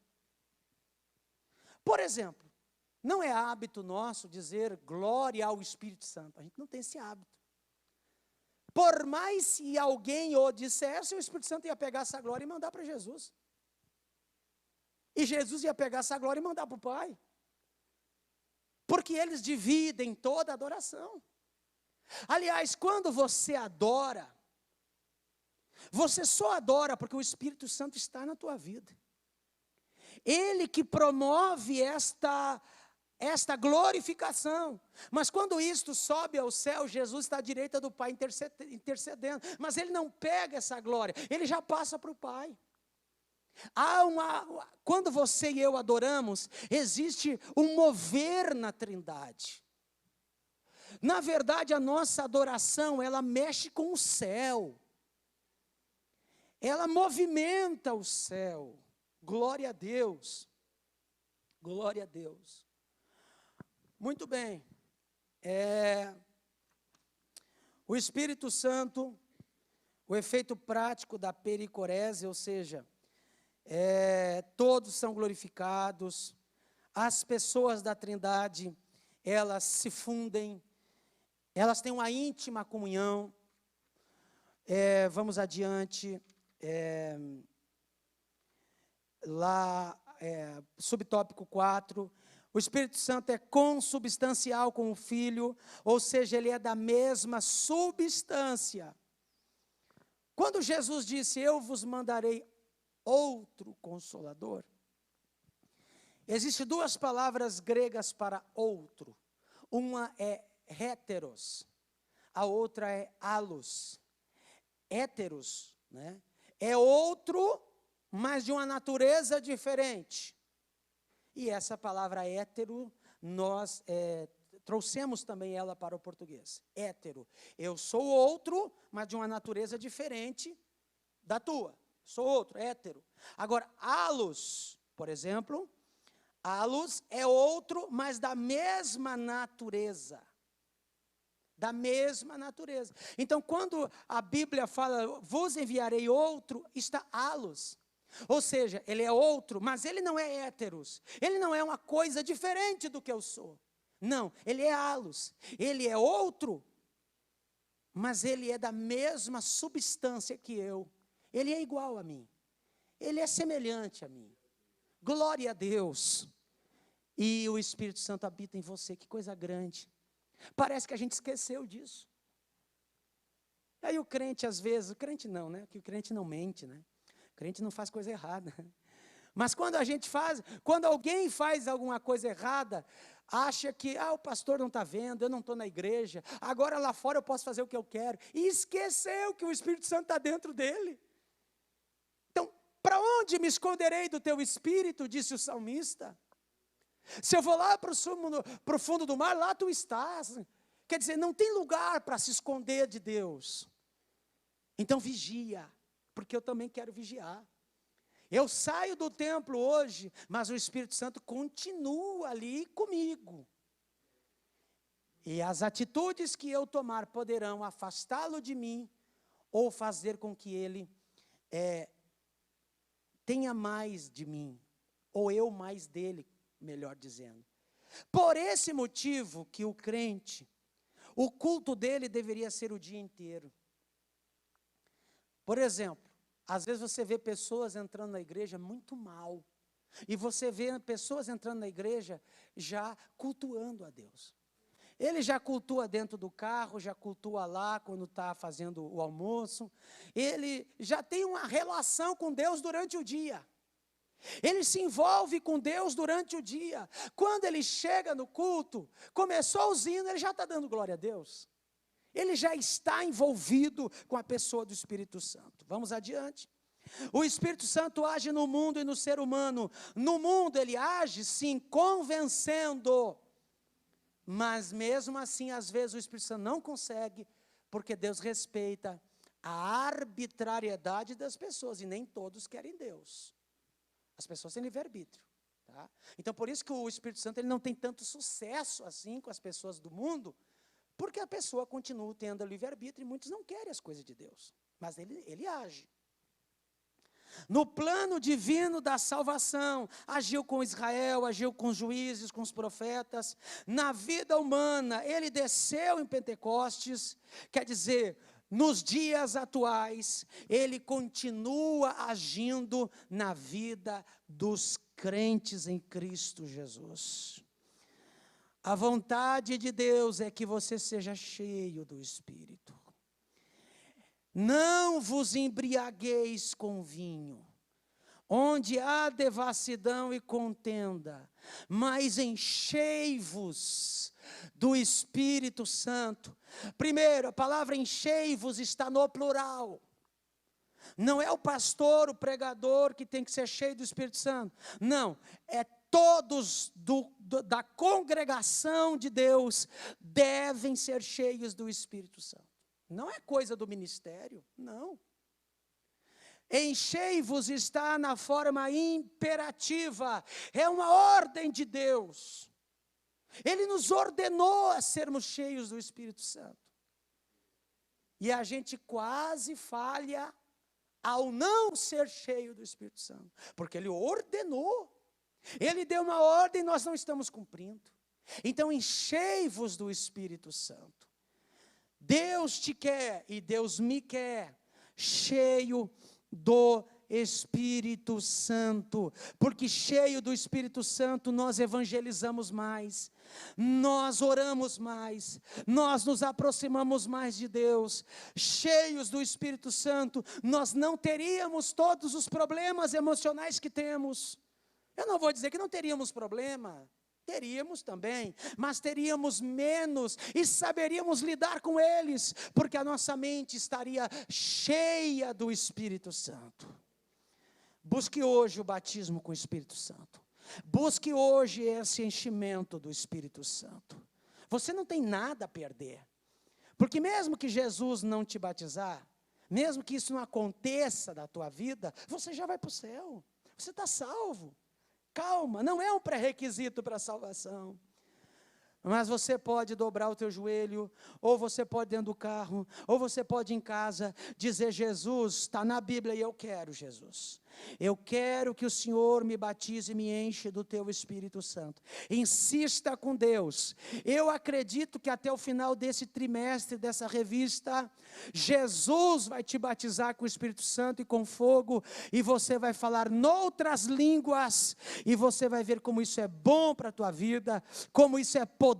Por exemplo, não é hábito nosso dizer glória ao Espírito Santo. A gente não tem esse hábito. Por mais que alguém o dissesse, o Espírito Santo ia pegar essa glória e mandar para Jesus. E Jesus ia pegar essa glória e mandar para o Pai. Porque eles dividem toda a adoração. Aliás, quando você adora, você só adora porque o Espírito Santo está na tua vida. Ele que promove esta esta glorificação. Mas quando isto sobe ao céu, Jesus está à direita do Pai intercedendo. Mas ele não pega essa glória, ele já passa para o Pai. Quando você e eu adoramos, existe um mover na Trindade. Na verdade, a nossa adoração, ela mexe com o céu. Ela movimenta o céu. Glória a Deus. Glória a Deus. Muito bem. O Espírito Santo, o efeito prático da pericorese, ou seja, todos são glorificados, as pessoas da Trindade, elas se fundem, elas têm uma íntima comunhão. Vamos adiante, subtópico 4, o Espírito Santo é consubstancial com o Filho, ou seja, ele é da mesma substância. Quando Jesus disse, eu vos mandarei outro Consolador, existem duas palavras gregas para outro. Uma é heteros, a outra é allos. Héteros, né, é outro, mas de uma natureza diferente. E essa palavra hétero, nós trouxemos também ela para o português. Hétero, eu sou outro, mas de uma natureza diferente da tua. Sou outro, hétero. Agora, allos, por exemplo, allos é outro, mas da mesma natureza. Da mesma natureza. Então, quando a Bíblia fala, vos enviarei outro, está allos. Ou seja, ele é outro, mas ele não é héteros. Ele não é uma coisa diferente do que eu sou. Não, ele é allos. Ele é outro, mas ele é da mesma substância que eu. Ele é igual a mim. Ele é semelhante a mim. Glória a Deus. E o Espírito Santo habita em você, que coisa grande. Parece que a gente esqueceu disso. Aí o crente, às vezes, o crente não, né? Que o crente não mente, né? O crente não faz coisa errada. Mas quando quando alguém faz alguma coisa errada, acha que, o pastor não está vendo, eu não estou na igreja, agora lá fora eu posso fazer o que eu quero. E esqueceu que o Espírito Santo está dentro dele. Então, para onde me esconderei do teu Espírito, disse o salmista. Se eu vou lá para o fundo do mar, lá tu estás. Quer dizer, não tem lugar para se esconder de Deus. Então vigia, porque eu também quero vigiar. Eu saio do templo hoje, mas o Espírito Santo continua ali comigo. E as atitudes que eu tomar poderão afastá-lo de mim, ou fazer com que ele tenha mais de mim, ou eu mais dele, melhor dizendo. Por esse motivo que o crente, o culto dele deveria ser o dia inteiro. Por exemplo, às vezes você vê pessoas entrando na igreja muito mal, e você vê pessoas entrando na igreja já cultuando a Deus. Ele já cultua dentro do carro, já cultua lá quando está fazendo o almoço, ele já tem uma relação com Deus durante o dia. Ele se envolve com Deus durante o dia. Quando ele chega no culto, começou os hinos, ele já está dando glória a Deus. Ele já está envolvido com a pessoa do Espírito Santo. Vamos adiante. O Espírito Santo age no mundo e no ser humano. No mundo ele age, sim, convencendo. Mas mesmo assim, às vezes o Espírito Santo não consegue, porque Deus respeita a arbitrariedade das pessoas, e nem todos querem Deus. As pessoas têm livre-arbítrio, tá? Então, por isso que o Espírito Santo ele não tem tanto sucesso assim com as pessoas do mundo, porque a pessoa continua tendo livre-arbítrio e muitos não querem as coisas de Deus, mas ele age. No plano divino da salvação, agiu com Israel, agiu com os juízes, com os profetas. Na vida humana, ele desceu em Pentecostes, quer dizer, nos dias atuais, ele continua agindo na vida dos crentes em Cristo Jesus. A vontade de Deus é que você seja cheio do Espírito. Não vos embriagueis com vinho, onde há devassidão e contenda, mas enchei-vos do Espírito Santo. Primeiro, a palavra enchei-vos está no plural. Não é o pastor, o pregador que tem que ser cheio do Espírito Santo. Não, é todos da congregação de Deus devem ser cheios do Espírito Santo. Não é coisa do ministério, não. Enchei-vos está na forma imperativa, é uma ordem de Deus. Ele nos ordenou a sermos cheios do Espírito Santo. E a gente quase falha ao não ser cheio do Espírito Santo, porque Ele ordenou. Ele deu uma ordem e nós não estamos cumprindo. Então enchei-vos do Espírito Santo. Deus te quer e Deus me quer cheio do Espírito Santo, porque cheio do Espírito Santo nós evangelizamos mais, nós oramos mais, nós nos aproximamos mais de Deus. Cheios do Espírito Santo, nós não teríamos todos os problemas emocionais que temos. Eu não vou dizer que não teríamos problema, teríamos também, mas teríamos menos e saberíamos lidar com eles, porque a nossa mente estaria cheia do Espírito Santo. Busque hoje o batismo com o Espírito Santo. Busque hoje esse enchimento do Espírito Santo. Você não tem nada a perder, porque mesmo que Jesus não te batizar, mesmo que isso não aconteça da tua vida, você já vai para o céu, você está salvo. Calma, não é um pré-requisito para a salvação. Mas você pode dobrar o teu joelho, ou você pode dentro do carro, ou você pode em casa, dizer: Jesus, está na Bíblia e eu quero, Jesus. Eu quero que o Senhor me batize e me enche do teu Espírito Santo. Insista com Deus. Eu acredito que até o final desse trimestre, dessa revista, Jesus vai te batizar com o Espírito Santo e com fogo, e você vai falar noutras línguas, e você vai ver como isso é bom para a tua vida, como isso é poder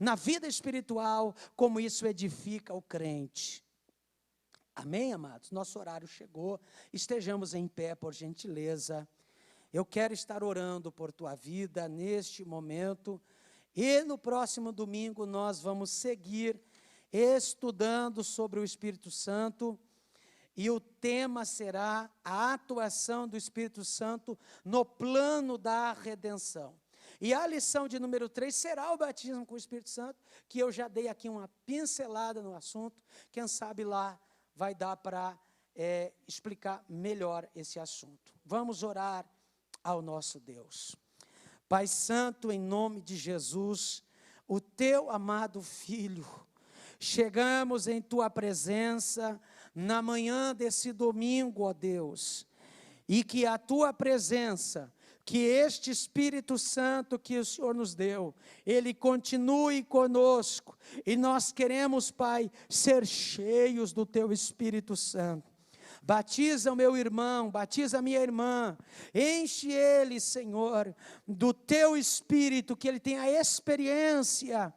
na vida espiritual, como isso edifica o crente. Amém, amados? Nosso horário chegou, estejamos em pé, por gentileza. Eu quero estar orando por tua vida neste momento, e no próximo domingo nós vamos seguir estudando sobre o Espírito Santo, e o tema será a atuação do Espírito Santo no plano da redenção. E a lição de número 3 será o batismo com o Espírito Santo, que eu já dei aqui uma pincelada no assunto, quem sabe lá vai dar para explicar melhor esse assunto. Vamos orar ao nosso Deus. Pai Santo, em nome de Jesus, o teu amado Filho, chegamos em tua presença na manhã desse domingo, ó Deus, e que a tua presença, que este Espírito Santo que o Senhor nos deu, ele continue conosco, e nós queremos, Pai, ser cheios do teu Espírito Santo. Batiza o meu irmão, batiza a minha irmã, enche ele, Senhor, do teu Espírito, que ele tenha a experiência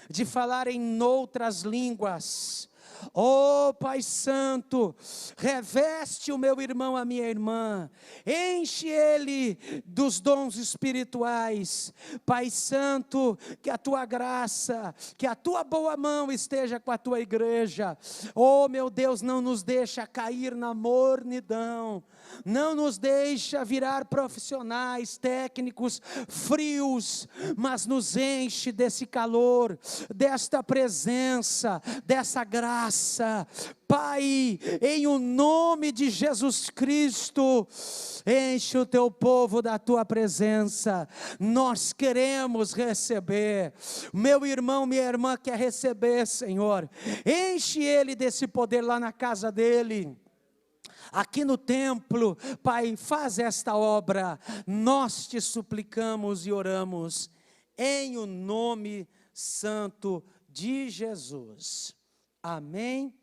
de falar em outras línguas. Oh Pai Santo, reveste o meu irmão, a minha irmã, enche ele dos dons espirituais. Pai Santo, que a tua graça, que a tua boa mão esteja com a tua igreja. Oh meu Deus, não nos deixa cair na mornidão, não nos deixa virar profissionais, técnicos, frios, mas nos enche desse calor, desta presença, dessa graça. Pai, em o nome de Jesus Cristo, enche o teu povo da tua presença. Nós queremos receber. Meu irmão, minha irmã quer receber, Senhor. Enche ele desse poder lá na casa dele, aqui no templo. Pai, faz esta obra, nós te suplicamos e oramos, em o nome santo de Jesus. Amém